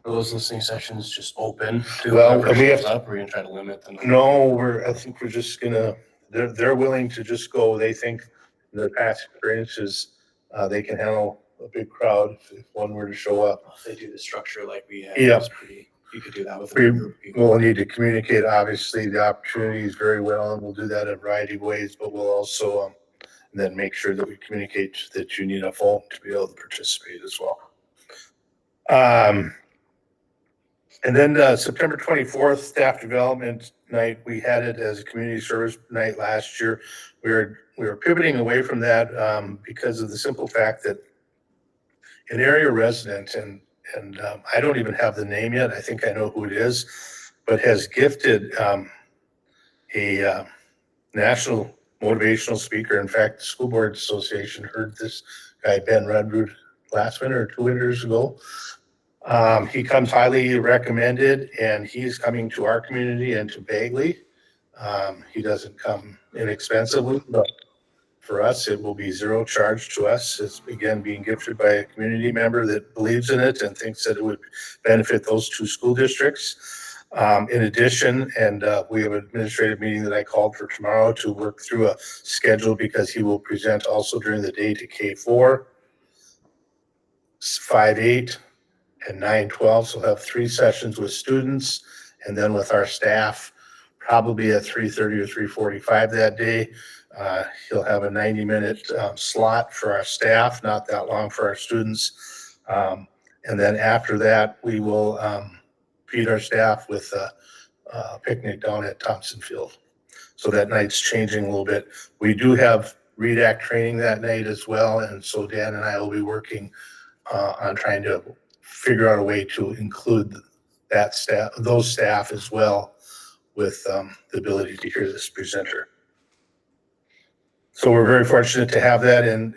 Speaker 2: Are those listening sessions just open to
Speaker 1: Well,
Speaker 2: whoever
Speaker 1: we have-
Speaker 2: shows up, or are you gonna try to limit them?
Speaker 1: No, I think we're just gonna, they're willing to just go. They think the past experiences, they can handle a big crowd if one were to show up.
Speaker 2: If they do the structure like we had,
Speaker 1: Yeah.
Speaker 2: it's pretty, you could do that with a
Speaker 1: We
Speaker 2: group of people.
Speaker 1: will need to communicate, obviously, the opportunities very well, and we'll do that in a variety of ways, but we'll also then make sure that we communicate that you need a phone to be able to participate as well. And then September 24th, staff development night, we had it as a community service night last year. We were pivoting away from that because of the simple fact that an area resident, and I don't even have the name yet, I think I know who it is, but has gifted a national motivational speaker. In fact, the School Board Association heard this guy, Ben Redroot, last winter or 2 winters ago. He comes highly recommended, and he's coming to our community and to Bagley. He doesn't come inexpensively, but for us, it will be zero charge to us. It's again being gifted by a community member that believes in it and thinks that it would benefit those 2 school districts. In addition, and we have an administrative meeting that I called for tomorrow to work through a schedule, because he will present also during the day to K4, 5-8, and 9-12. So we'll have 3 sessions with students, and then with our staff, probably at 3:30 or 3:45 that day. He'll have a 90-minute slot for our staff, not that long for our students. And then after that, we will feed our staff with a picnic down at Thompson Field. So that night's changing a little bit. We do have REDAC training that night as well, and so Dan and I will be working on trying to figure out a way to include that staff, those staff as well, with the ability to hear this presenter. So we're very fortunate to have that, and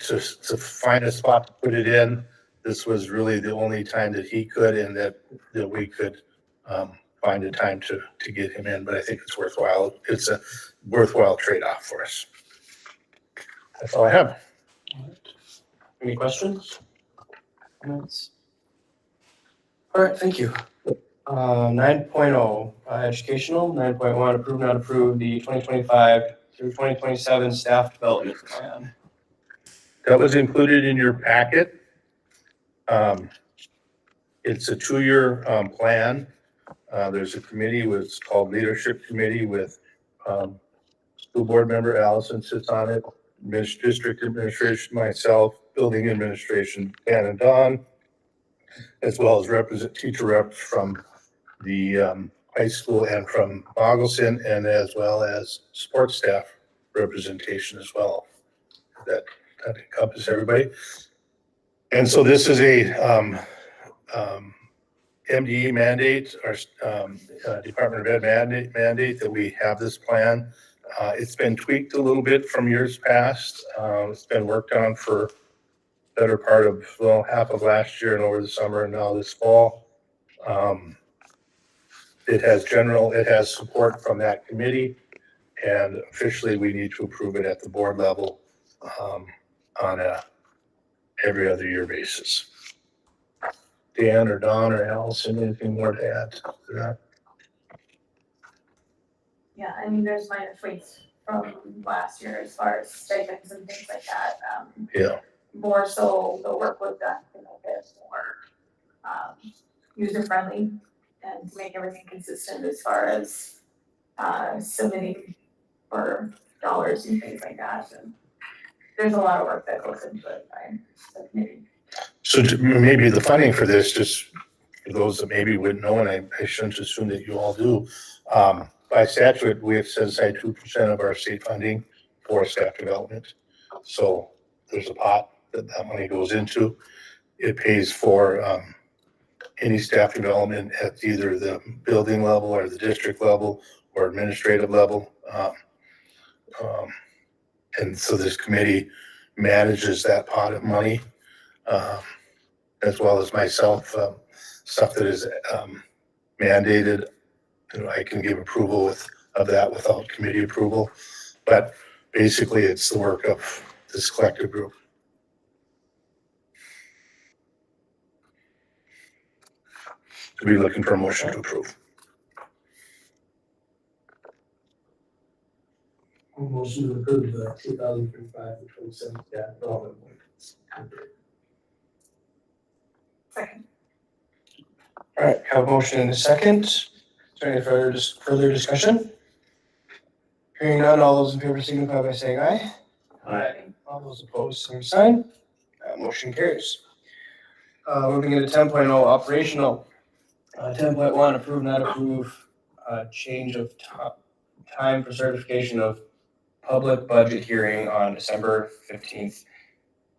Speaker 1: to find a spot to put it in. This was really the only time that he could, and that we could find a time to get him in. But I think it's worthwhile. It's a worthwhile trade-off for us. That's all I have.
Speaker 2: Any questions? Comments? All right, thank you. 9.0, educational. 9.1, approve, not approve the 2025 through 2027 staff development plan.
Speaker 1: That was included in your packet. It's a 2-year plan. There's a committee it's called Leadership Committee with school board member Allison sits on it, district administration, myself, building administration, Dan and Don, as well as teacher reps from the high school and from Boggleton, and as well as sports staff representation as well. That encompasses everybody. And so this is a MDE mandate, our Department of Ed mandate that we have this plan. It's been tweaked a little bit from years past. It's been worked on for better part of, well, half of last year and over the summer and now this fall. It has support from that committee, and officially we need to approve it at the board level on a every other year basis. Dan or Don or Allison, anything more to add to that?
Speaker 3: Yeah, I mean, there's minor tweaks from last year as far as stipends and things like that.
Speaker 1: Yeah.
Speaker 3: More so the work was done to make it more user friendly and to make everything consistent as far as submitting for dollars and things like that. And there's a lot of work that goes into it by the committee.
Speaker 1: So maybe the funding for this, just for those that maybe wouldn't know, and I shouldn't assume that you all do, by statute, we have set aside 2% of our state funding for staff development. So there's a pot that money goes into. It pays for any staff development at either the building level or the district level or administrative level. And so this committee manages that pot of money, as well as myself, stuff that is mandated. You know, I can give approval of that without committee approval, but basically it's the work of this collective group. We're looking for a motion to approve.
Speaker 11: Motion to approve the 2025-27 staff development.
Speaker 3: Second.
Speaker 2: All right, have a motion in a second. Is there any further discussion? Hearing none, all those in favor signify by saying aye.
Speaker 7: Aye.
Speaker 2: All those opposed, same sign. Motion carries. Moving into 10.0 operational. 10.1 approve, not approve, change of time for certification of public budget hearing on December 15th,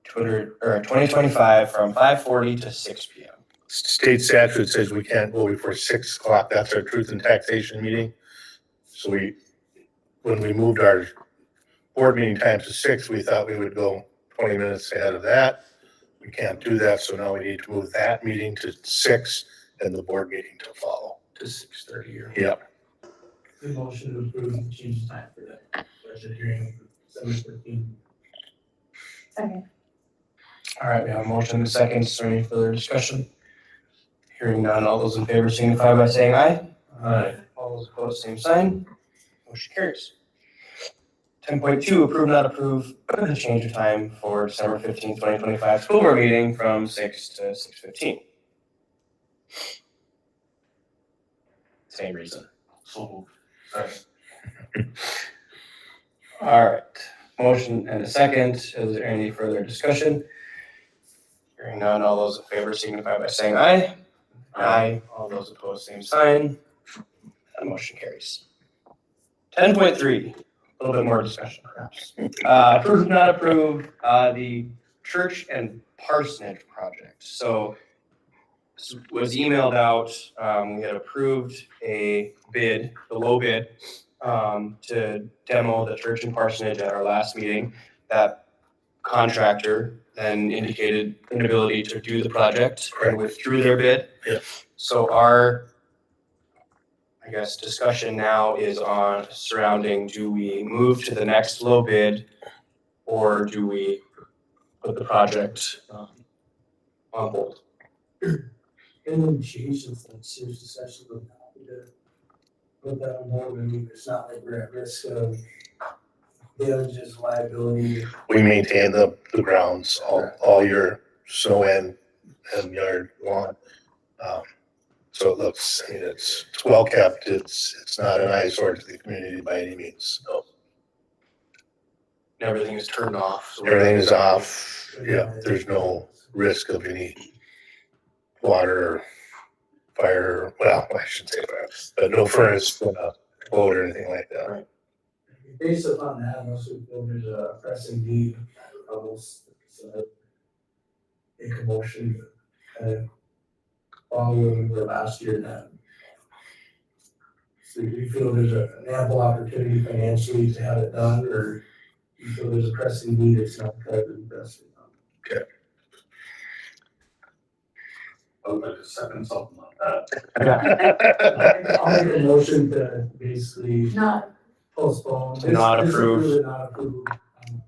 Speaker 2: 2025 from 5:40 to 6 p.m.
Speaker 1: State statute says we can't go before 6 o'clock. That's our truth and taxation meeting. So when we moved our board meeting times to 6, we thought we would go 20 minutes ahead of that. We can't do that, so now we need to move that meeting to 6 and the board meeting to follow.
Speaker 11: To 6:30 or.
Speaker 1: Yep.
Speaker 11: The motion to approve and change time for that budget hearing, 7:15.
Speaker 3: Second.
Speaker 2: All right, we have a motion and a second. Is there any further discussion? Hearing none, all those in favor signify by saying aye.
Speaker 7: Aye.
Speaker 2: All those opposed, same sign. Motion carries. 10.2, approve, not approve, the change of time for December 15th, 2025 school board meeting from 6 to 6:15. Same reason. All right, motion and a second. Is there any further discussion? Hearing none, all those in favor signify by saying aye. Aye. All those opposed, same sign. That motion carries. 10.3, a little bit more discussion perhaps. Approve, not approve, the church and parsonage project. So this was emailed out, we had approved a bid, the low bid, to demo the church and parsonage at our last meeting. That contractor then indicated inability to do the project and withdrew their bid.
Speaker 1: Yeah.
Speaker 2: So our, I guess, discussion now is on surrounding, do we move to the next low bid or do we put the project on hold?
Speaker 11: In negotiations, like serious discussions with to put that on board. I mean, it's not like we're at risk of damages, liability.
Speaker 1: We maintain the grounds all year, snow and yard lawn. So it looks, I mean, it's well kept. It's not an eyesore to the community by any means. No.
Speaker 2: Everything is turned off. so
Speaker 1: Everything is off. Yeah, there's no risk of any water or fire. Well, I shouldn't say fire, but no furnace explode or anything like that.
Speaker 11: Based upon that, I also feel there's a pressing need of us, so make a motion, kind of following the last year that. So do you feel there's an ample opportunity financially to have it done, or do you feel there's a pressing need, it's not currently pressing?
Speaker 12: I would like to second something like that.
Speaker 11: I'll make a motion to basically
Speaker 3: Not,
Speaker 11: postpone.
Speaker 2: To not approve.
Speaker 11: Disapprove and not approve,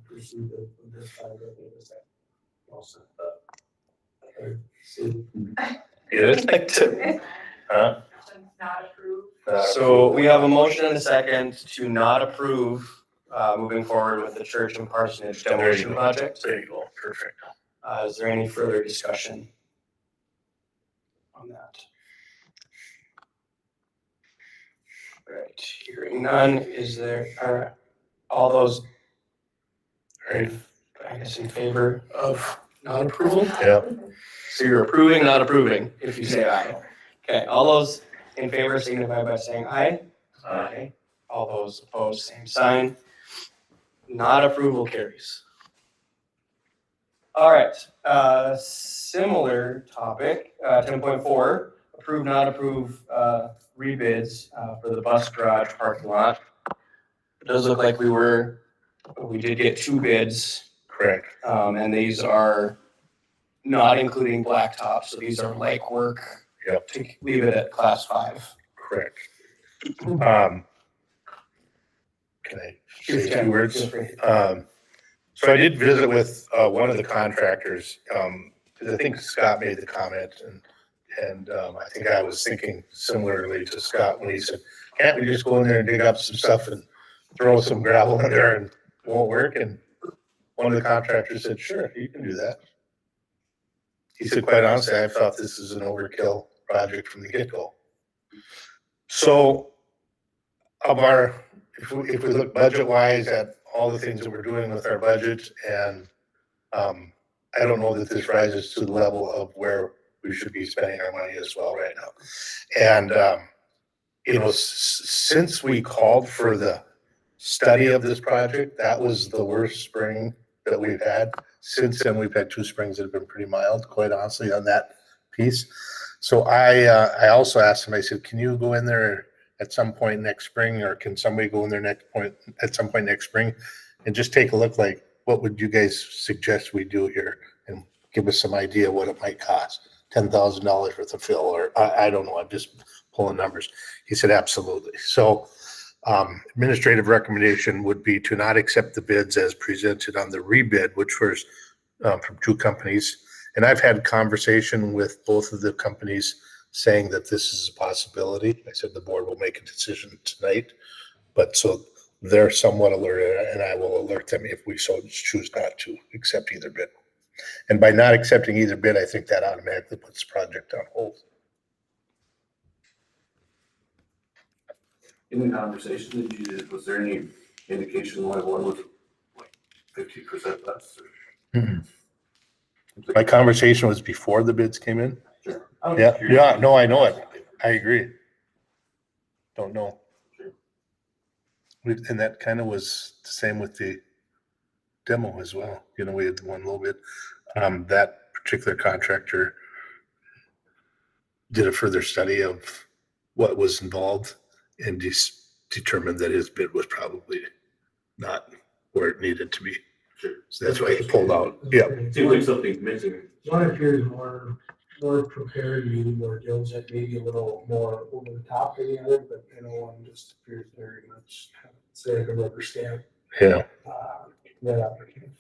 Speaker 11: pursuit of this project. I'll set that.
Speaker 1: Good. Huh?
Speaker 3: not approved.
Speaker 2: So we have a motion and a second to not approve, moving forward with the church and parsonage demolition project.
Speaker 1: There you go. Perfect.
Speaker 2: Is there any further discussion on that? All right, hearing none, is there, are all those, I guess, in favor of not approval?
Speaker 1: Yeah.
Speaker 2: So you're approving, not approving, if you say aye. Okay, all those in favor signify by saying aye. Aye. All those opposed, same sign. Not approval carries. All right, similar topic, 10.4, approve, not approve, rebids, for the bus garage parking lot. It does look like we did get 2 bids,
Speaker 1: Correct.
Speaker 2: and these are not including blacktop, so these are like work.
Speaker 1: Yep.
Speaker 2: To leave it at class 5.
Speaker 1: Correct. Can I say 2 words? So I did visit with one of the contractors, because I think Scott made the comment, and I think I was thinking similarly to Scott when he said, can't we just go in there and dig up some stuff and throw some gravel in there and it won't work? And one of the contractors said, sure, you can do that. He said, quite honestly, I thought this is an overkill project from the get-go. So if we look budget-wise at all the things that we're doing with our budget, and I don't know that this rises to the level of where we should be spending our money as well right now. And, since we called for the study of this project, that was the worst spring that we've had. Since then, we've had 2 springs that have been pretty mild, quite honestly, on that piece. So I also asked him, I said, can you go in there at some point next spring, or can somebody go in there at some point next spring and just take a look, like, what would you guys suggest we do here, and give us some idea what it might cost? $10,000 worth of fill, or I don't know, I'm just pulling numbers. He said, absolutely. So administrative recommendation would be to not accept the bids as presented on the rebid, which was from 2 companies. And I've had conversation with both of the companies saying that this is a possibility. I said the board will make a decision tonight, but so they're somewhat alerted, and I will alert them if we so choose not to accept either bid. And by not accepting either bid, I think that automatically puts the project on hold.
Speaker 13: In the conversation that you did, was there any indication why one was like 50% less?
Speaker 1: My conversation was before the bids came in.
Speaker 13: Sure.
Speaker 1: Yeah, no, I know it. I agree. Don't know. And that kind of was the same with the demo as well. We had one little bit. That particular contractor did a further study of what was involved and determined that his bid was probably not where it needed to be.
Speaker 13: Sure.
Speaker 1: So that's why he pulled out. Yeah.
Speaker 13: Seems like something's missing.
Speaker 11: One appears more prepared, maybe more diligent, maybe a little more over the top than the other, but one just appears very much, say, like a rubber stamp.
Speaker 1: Yeah.
Speaker 11: That application.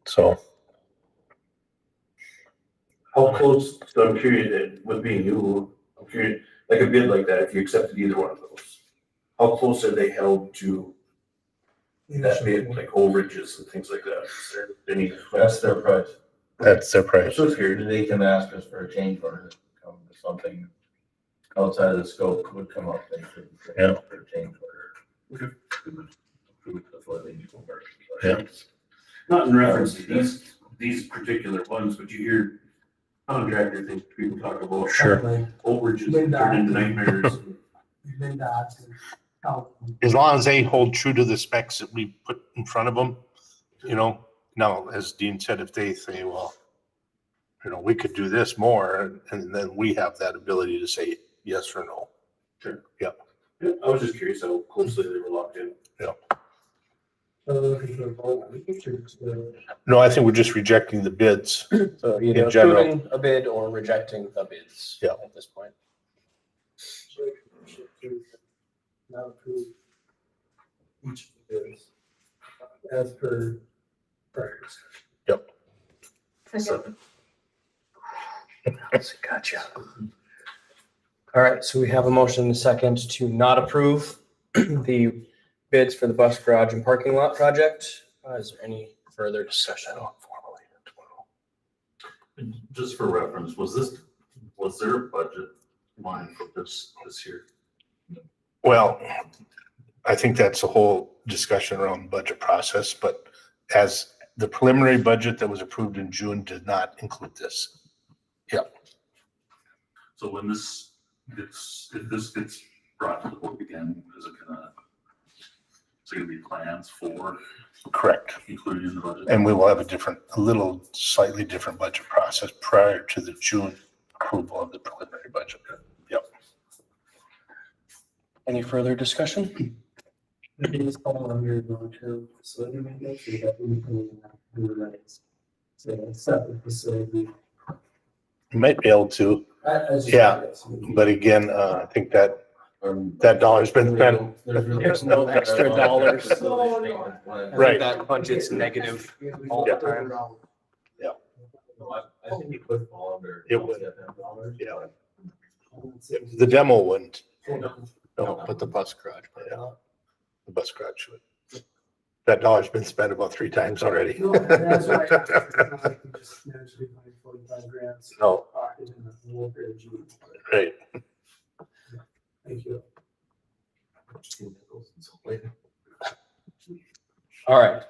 Speaker 1: So.
Speaker 13: How close, so I'm curious, that with being new, I'm curious, like a bid like that, if you accepted either one of those, how close are they held to that bid, like overages and things like that? Is there any?
Speaker 14: That's their price.
Speaker 1: That's their price.
Speaker 13: So it's here.
Speaker 14: They can ask us for a change order.
Speaker 7: if something outside of the scope would come up, then for change order. We would approve before they do work.
Speaker 13: Yeah. Not in reference to these particular ones, but you hear contractor things people talk about.
Speaker 2: Sure.
Speaker 13: Overages turn into nightmares.
Speaker 1: As long as they hold true to the specs that we put in front of them, you know, now, as Dean said, if they say, well, you know, we could do this more, and then we have that ability to say yes or no.
Speaker 13: Sure.
Speaker 1: Yeah.
Speaker 13: Yeah, I was just curious how closely they were locked in.
Speaker 1: No, I think we're just rejecting the bids.
Speaker 2: So either
Speaker 1: In general.
Speaker 2: approving a bid or rejecting the bids.
Speaker 1: Yeah.
Speaker 2: At this point.
Speaker 11: Now approve each of the bids as per prior discussion.
Speaker 3: Second.
Speaker 2: Gotcha. All right, so we have a motion and a second to not approve the bids for the bus garage and parking lot project. Is there any further discussion?
Speaker 7: And just for reference, was there a budget line for this year?
Speaker 1: Well, I think that's a whole discussion around the budget process, but as the preliminary budget that was approved in June did not include this.
Speaker 7: So when if this gets brought to the board again, is it gonna be plans for
Speaker 1: Correct.
Speaker 7: including in the budget?
Speaker 1: And we will have a little slightly different budget process prior to the June approval of the preliminary budget.
Speaker 2: Any further discussion?
Speaker 11: It's all under long-term facility maintenance, we have anything in that new rights. So it's separate facility.
Speaker 1: You might be able to, Yeah. but again, I think that dollar's been spent.
Speaker 2: There's no extra dollars.
Speaker 1: Right.
Speaker 2: That budget's negative all the time.
Speaker 6: I think you could fall under.
Speaker 1: It would. Yeah. The demo wouldn't. No, but the bus garage, yeah. The bus garage would. That dollar's been spent about 3 times already.
Speaker 11: No, that's right. Just managed to find 45 grants.
Speaker 1: No,
Speaker 11: Pocket in the local June.
Speaker 1: right.
Speaker 11: Thank you.
Speaker 2: All right.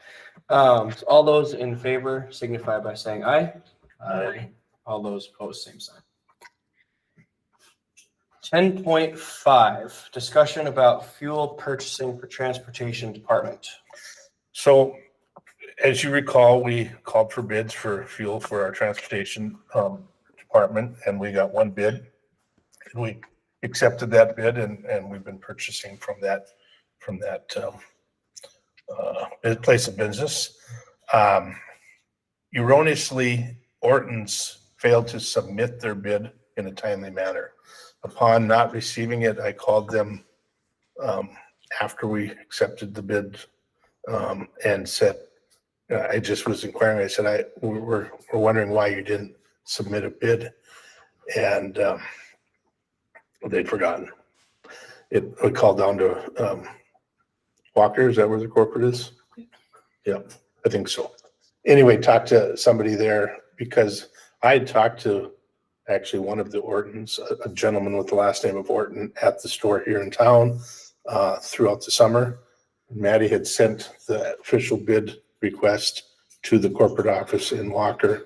Speaker 2: So all those in favor signify by saying aye.
Speaker 7: Aye.
Speaker 2: All those opposed, same sign. 10.5, discussion about fuel purchasing for transportation department.
Speaker 1: So as you recall, we called for bids for fuel for our transportation department, and we got one bid. And we accepted that bid, and we've been purchasing from that place of business. Erroneously, Orton's failed to submit their bid in a timely manner. Upon not receiving it, I called them after we accepted the bid and said, I just was inquiring. I said, we're wondering why you didn't submit a bid, and they'd forgotten. We called down to Walker. Is that where the corporate is? Yeah, I think so. Anyway, talked to somebody there because I had talked to actually one of the Ortons, a gentleman with the last name of Orton, at the store here in town throughout the summer. Maddie had sent the official bid request to the corporate office in Walker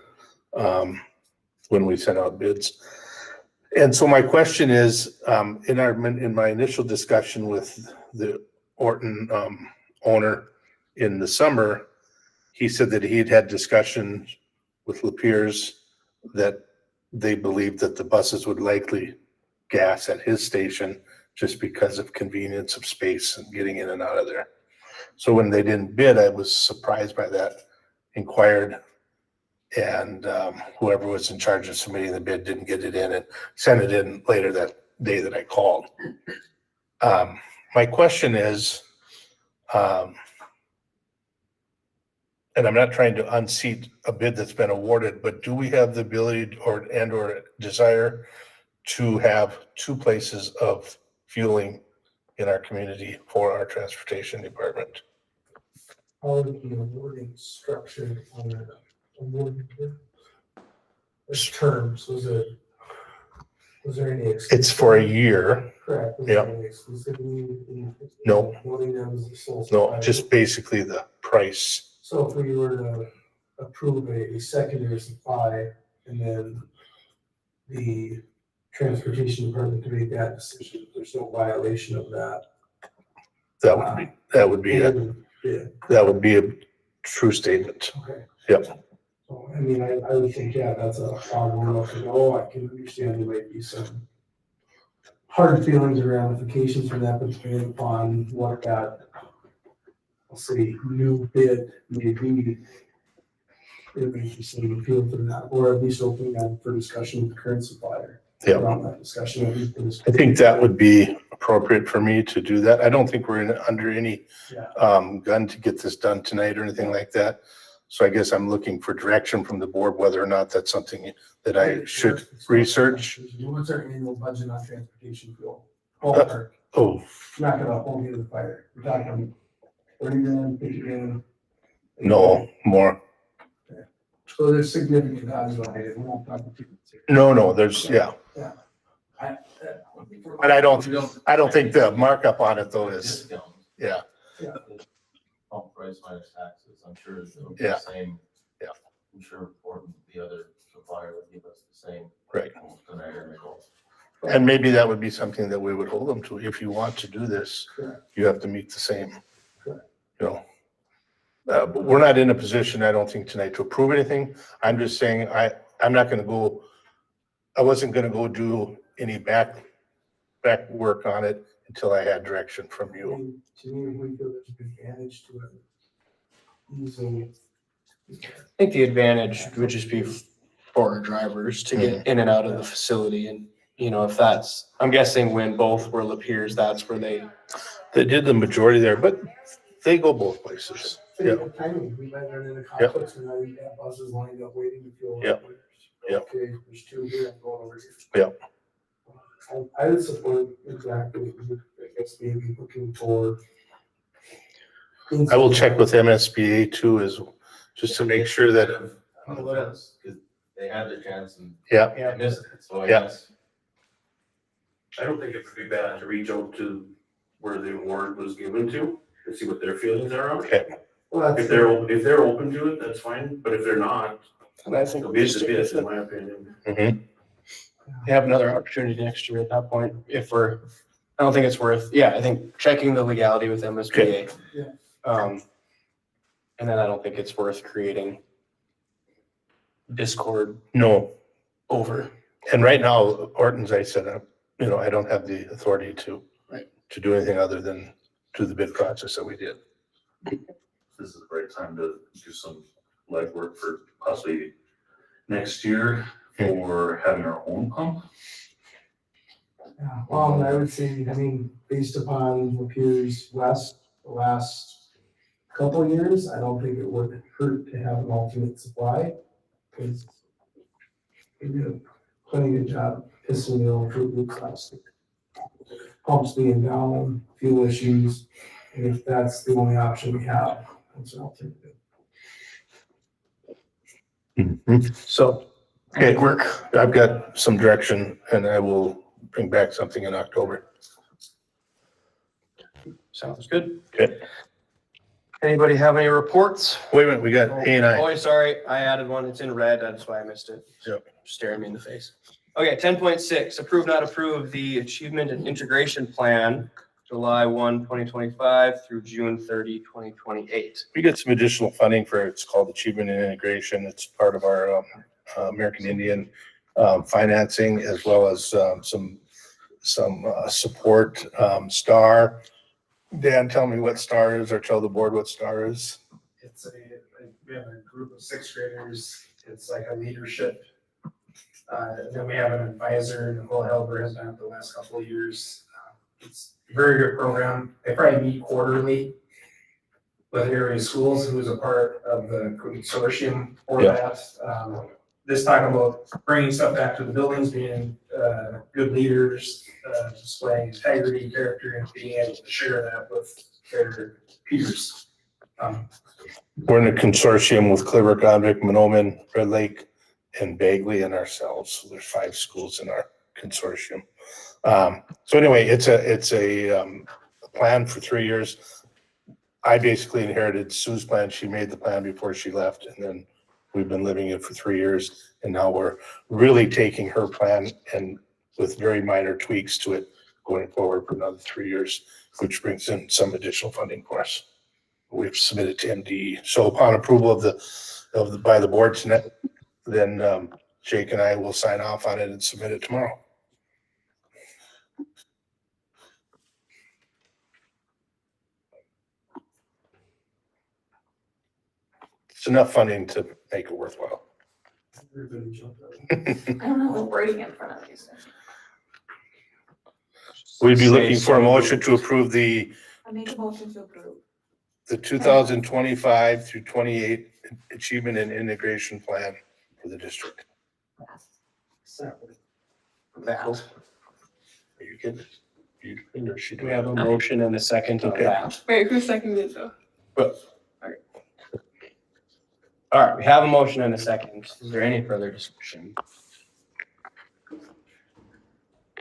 Speaker 1: when we sent out bids. And so my question is, in my initial discussion with the Orton owner in the summer, he said that he'd had discussions with Lapeers that they believed that the buses would likely gas at his station just because of convenience of space and getting in and out of there. So when they didn't bid, I was surprised by that, inquired, and whoever was in charge of submitting the bid didn't get it in and sent it in later that day that I called. My question is, and I'm not trying to unseat a bid that's been awarded, but do we have the ability or desire to have 2 places of fueling in our community for our transportation department?
Speaker 11: How would the awarding structure on that award? There's terms, was it Was there any?
Speaker 1: It's for a year.
Speaker 11: Correct. Was
Speaker 1: Yeah.
Speaker 11: there any exclusivity in?
Speaker 1: No.
Speaker 11: Voting them as the sole
Speaker 1: No,
Speaker 11: supplier?
Speaker 1: just basically the price.
Speaker 11: So if we were to approve a secondary supply and then the transportation department to make that decision, there's no violation of that.
Speaker 1: That would be,
Speaker 11: Yeah,
Speaker 1: that would be a true statement.
Speaker 11: okay.
Speaker 1: Yep.
Speaker 11: So, I mean, I would think, yeah, that's a problem enough to go. I can understand there might be some hard feelings or ramifications from that, but depending upon what that, I'll say, new bid may be, it may be some appeal for that, or at least opening up for discussion with the current supplier.
Speaker 1: Yeah.
Speaker 11: Around that discussion, at least for this.
Speaker 1: I think that would be appropriate for me to do that. I don't think we're under any
Speaker 11: Yeah.
Speaker 1: gun to get this done tonight or anything like that. So I guess I'm looking for direction from the board, whether or not that's something that I should research.
Speaker 11: What's our annual budget on transportation fuel? Ballpark,
Speaker 1: Oh,
Speaker 11: not gonna hold you to the fire. We're talking 30 grand, 50 grand.
Speaker 1: no, more.
Speaker 11: So there's significant values on it. We're not talking too much here.
Speaker 1: No, there's, yeah. But I don't think the markup on it though is, yeah.
Speaker 14: Pump price minus taxes, I'm sure it'll be
Speaker 1: Yeah.
Speaker 14: the same.
Speaker 1: Yeah.
Speaker 14: I'm sure Ford, the other supplier would give us the same.
Speaker 1: Right.
Speaker 14: Tonight or nickel.
Speaker 1: And maybe that would be something that we would hold them to. If you want to do this,
Speaker 11: Correct.
Speaker 1: you have to meet the same,
Speaker 11: Correct.
Speaker 1: you know. But we're not in a position, I don't think tonight to approve anything. I'm just saying, I'm not gonna go, I wasn't gonna go do any back work on it until I had direction from you.
Speaker 11: And to me, we feel there's an advantage to it. Using.
Speaker 2: I think the advantage would just be for our drivers to get in and out of the facility and, you know, if that's, I'm guessing when both were Lapeers, that's where they
Speaker 1: Did the majority there, but they go both places. Yeah.
Speaker 11: Timing, we might run into conflicts and now you have buses lined up waiting to fuel.
Speaker 1: Yep. Yep.
Speaker 11: Okay, there's two here, I'm going over here.
Speaker 1: Yep.
Speaker 11: I would support exactly, I guess maybe looking for.
Speaker 1: I will check with MSBA too, just to make sure that,
Speaker 14: On the fence, because they had their chance and
Speaker 1: yeah,
Speaker 14: they missed it, so I
Speaker 1: Yeah.
Speaker 14: guess.
Speaker 13: I don't think it would be bad to reach out to where the award was given to see what their feelings are on it.
Speaker 1: okay.
Speaker 11: Well,
Speaker 13: If they're open to it, that's fine, but if they're not,
Speaker 2: And I think
Speaker 13: it'll be the bid, in my opinion.
Speaker 1: Mhm.
Speaker 2: they have another opportunity next year at that point, if we're, I don't think it's worth, yeah, I think checking the legality with MSBA.
Speaker 11: Yeah.
Speaker 2: And then I don't think it's worth creating discord
Speaker 1: No,
Speaker 2: over.
Speaker 1: and right now, Orton's, I said, I don't have the authority to.
Speaker 2: Right.
Speaker 1: To do anything other than do the bid process that we did.
Speaker 13: This is the right time to do some legwork for possibly next year for having our own pump.
Speaker 11: Yeah, well, I would say, I mean, based upon Lapeers West, the last couple of years, I don't think it would hurt to have an alternate supply. Cause they did a plenty good job pissing the old Fruit Loops last year. Pumps being down, fuel issues, and if that's the only option we have, that's an alternative.
Speaker 2: So,
Speaker 1: Okay, I've got some direction and I will bring back something in October.
Speaker 2: sounds good.
Speaker 1: Okay.
Speaker 2: Anybody have any reports?
Speaker 1: Wait a minute, we got A and I.
Speaker 2: Oh, sorry, I added one. It's in red. That's why I missed it.
Speaker 1: Yep.
Speaker 2: Staring me in the face. Okay, 10.6, approve, not approve the Achievement and Integration Plan, July 1, 2025 through June 30, 2028.
Speaker 1: We get some additional funding for, it's called Achievement and Integration. It's part of our American Indian financing, as well as some support, STAR. Dan, tell me what STAR is, or tell the board what STAR is.
Speaker 12: It's we have a group of sixth graders. It's like a leadership. Then we have an advisor, Nicole Helber has done it the last couple of years. It's a very good program. They probably meet quarterly with area schools, who's a part of the consortium for
Speaker 1: Yeah.
Speaker 12: that. This talking about bringing stuff back to the buildings, being good leaders, displaying integrity, character, and being able to share that with their peers.
Speaker 1: We're in a consortium with Clearwater, Gondwick, Monoman, Red Lake, and Bagley and ourselves. So there's 5 schools in our consortium. So anyway, it's a plan for 3 years. I basically inherited Sue's plan. She made the plan before she left, and then we've been living it for 3 years. And now we're really taking her plan and with very minor tweaks to it going forward for another 3 years, which brings in some additional funding for us. We've submitted to MDE. So upon approval by the board tonight, then Jake and I will sign off on it and submit it tomorrow. It's enough funding to make it worthwhile.
Speaker 11: Everybody jumped up.
Speaker 3: I don't know what wording in front of me.
Speaker 1: We'd be looking for a motion to approve the
Speaker 3: I make a motion to approve.
Speaker 1: 2025 through 28 Achievement and Integration Plan for the district.
Speaker 2: That.
Speaker 1: Are you kidding? You or she?
Speaker 2: We have a motion and a second on
Speaker 1: Okay.
Speaker 2: that.
Speaker 10: Wait, who seconded though?
Speaker 2: All right, we have a motion and a second. Is there any further discussion?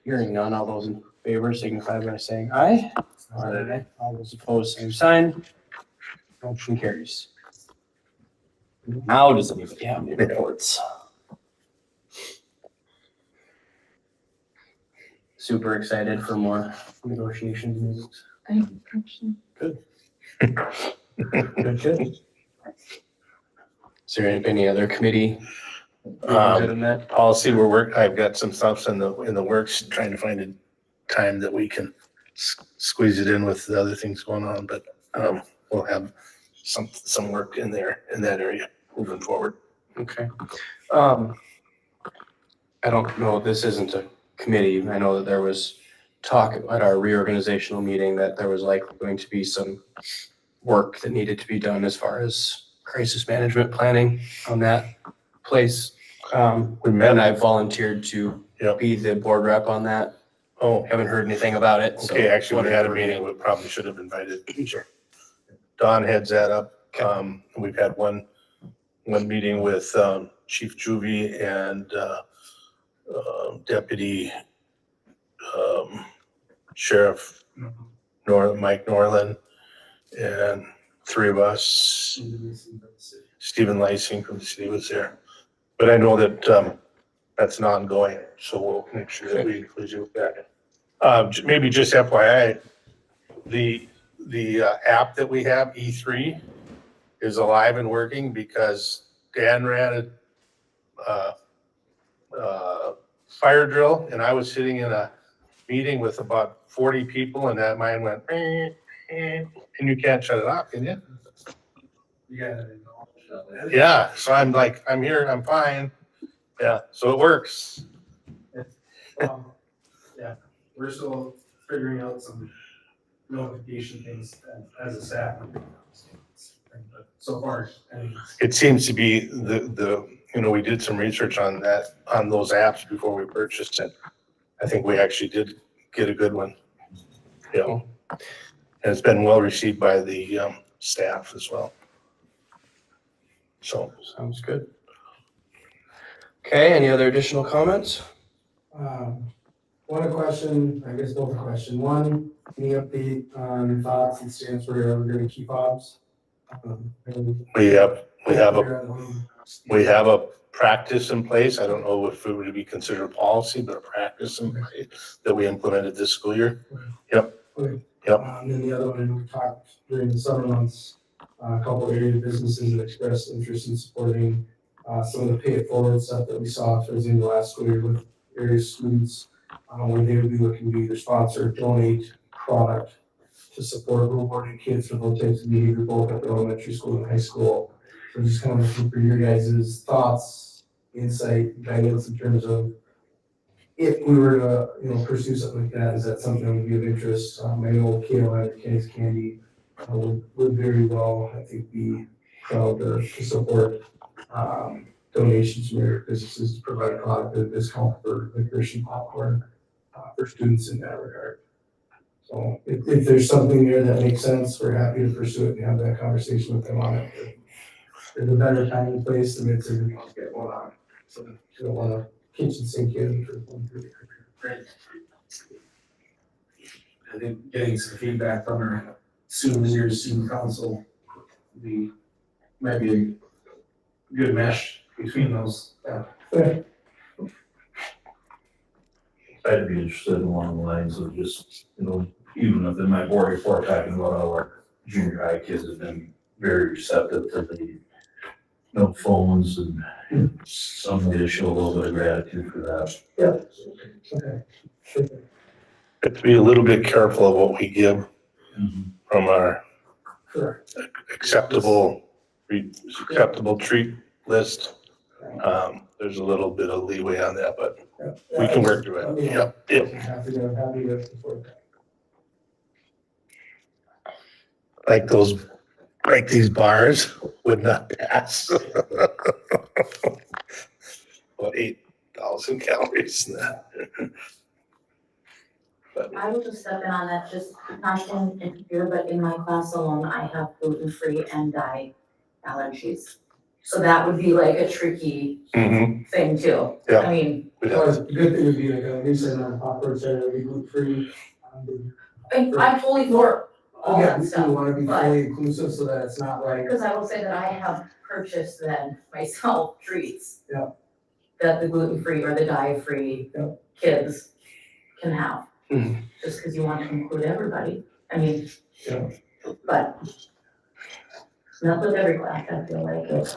Speaker 2: Hearing none, all those in favor signify by saying aye. Aye. All those opposed, same sign. Motion carries. Now does anybody have any reports? Super excited for more negotiations meetings. Good. Is there any other committee? Good in that?
Speaker 1: Policy, I've got some stuff in the works, trying to find a time that we can squeeze it in with the other things going on, but we'll have some work in there, in that area moving forward.
Speaker 2: Okay. I don't know, this isn't a committee. I know that there was talk at our reorganizational meeting that there was likely going to be some work that needed to be done as far as crisis management planning on that place. And I volunteered to be the board rep on that.
Speaker 1: Oh,
Speaker 2: Haven't heard anything about it. so
Speaker 1: okay, actually, we had a
Speaker 2: wondering if
Speaker 1: meeting, we probably should have invited. Sure. Don heads that up. We've had one meeting with Chief Juvie and Deputy Sheriff Mike Norland, and three of us. Stephen Lysing from the city was there. But I know that that's an ongoing, so we'll make sure that we include you with that. Maybe just FYI, the app that we have, E3, is alive and working because Dan ran a fire drill, and I was sitting in a meeting with about 40 people, and that mine went, and you can't shut it off, can you?
Speaker 11: Yeah.
Speaker 1: Yeah, so I'm like, I'm here, I'm fine. Yeah, so it works.
Speaker 11: Yeah, we're still figuring out some notification things as a staff. But so far,
Speaker 1: It seems to be the we did some research on that, on those apps before we purchased it. I think we actually did get a good one. Yeah. And it's been well received by the staff as well. So.
Speaker 2: Sounds good. Okay, any other additional comments?
Speaker 11: One question, I guess both question. One, any update on thoughts and stance where we're going to keep obs?
Speaker 1: We have a practice in place. I don't know if it would be considered a policy, but a practice in place that we implemented this school year. Yep.
Speaker 11: Okay.
Speaker 1: Yep.
Speaker 11: And then the other one, we talked during the summer months, a couple area businesses that expressed interest in supporting some of the pay it forward stuff that we saw towards the end of last school year with various students, where they would be looking to either sponsor or donate product to support rewarding kids for those types of behavior, both at the elementary school and high school. So just kind of looking for your guys' thoughts, insight, guidance in terms of if we were to, pursue something like that, is that something that would be of interest? I know KLM or Kenny's Candy would very well, I think, be proud to support donations from your businesses to provide a product at a discount for licorice and popcorn for students in that regard. So if there's something there that makes sense, we're happy to pursue it and have that conversation with them on it. If there's a better time and place, then it's a good one to get one on. So you don't want to kitchen sink in for one.
Speaker 12: Great. I think getting some feedback from our student council might be a good mesh between those.
Speaker 7: I'd be interested along the lines of just, even within my board report, talking about how our junior high kids have been very receptive to the no phones and some way to show a little bit of gratitude for that.
Speaker 11: Okay.
Speaker 1: Have to be a little bit careful of what we give from our
Speaker 11: Correct.
Speaker 1: acceptable treat list. There's a little bit of leeway on that, but we can work through it. Yep.
Speaker 11: Happy to support that.
Speaker 1: Like these bars would not pass. About 8,000 calories in that.
Speaker 15: I will just step in on that, just not to interfere, but in my class alone, I have gluten-free and dye allergies. So that would be like a tricky
Speaker 1: Mm-hmm.
Speaker 15: thing too.
Speaker 1: Yeah.
Speaker 15: I mean,
Speaker 11: Well, the good thing would be like, at least in our popcorn center, it'd be gluten-free.
Speaker 15: I'm fully for all
Speaker 11: Yeah,
Speaker 15: that
Speaker 11: we
Speaker 15: stuff,
Speaker 11: want to be
Speaker 15: but-
Speaker 11: fully inclusive so that it's not like.
Speaker 15: because I will say that I have purchased then myself treats.
Speaker 11: Yeah.
Speaker 15: That the gluten-free or the dye-free
Speaker 11: Yeah.
Speaker 15: kids can have.
Speaker 1: Mhm.
Speaker 15: Just because you want to include everybody, I mean.
Speaker 11: Yeah.
Speaker 15: But. Not with every class, I feel like it's.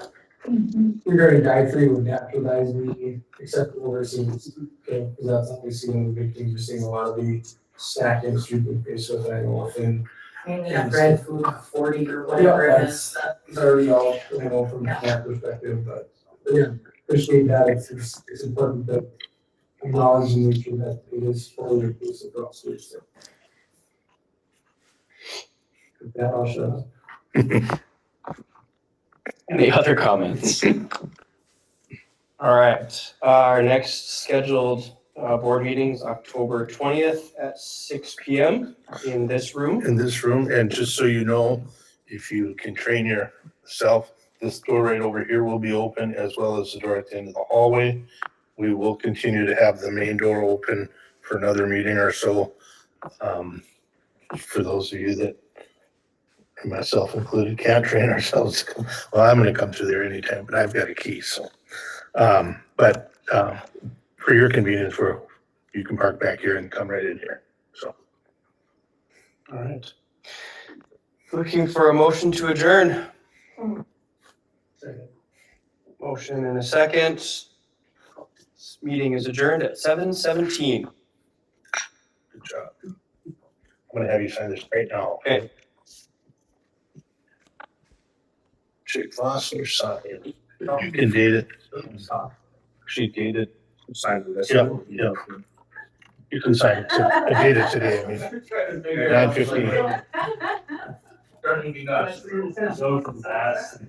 Speaker 11: Regarding dietary, would natural dyes be acceptable versus, okay, because that's obviously one of the big things, we're seeing a lot of the snack industry being faced with that often.
Speaker 15: Maybe a bread food 40 or whatever it is.
Speaker 11: It's already all, from that perspective, but yeah, appreciate that, it's important to acknowledge and make sure that it is fully inclusive for all students. With that, I'll shut up.
Speaker 2: Any other comments? All right, our next scheduled board meeting is October 20th at 6 PM in this room.
Speaker 1: In this room, and just so you know, if you can train yourself, this door right over here will be open as well as the door at the end of the hallway. We will continue to have the main door open for another meeting or so. For those of you that, myself included, can't train ourselves, well, I'm gonna come through there anytime, but I've got a key, so. But for your convenience, you can park back here and come right in here, so.
Speaker 2: All right. Looking for a motion to adjourn.
Speaker 11: Second.
Speaker 2: Motion and a second. This meeting is adjourned at 7:17.
Speaker 1: Good job. I'm gonna have you sign this right now.
Speaker 2: Okay.
Speaker 1: Chick Fosston sign. You can date it. She dated.
Speaker 2: Sign this.
Speaker 1: Yeah, yeah. You can sign it. I date it today. I mean, 9:15.
Speaker 12: Starting to be nuts. So fast.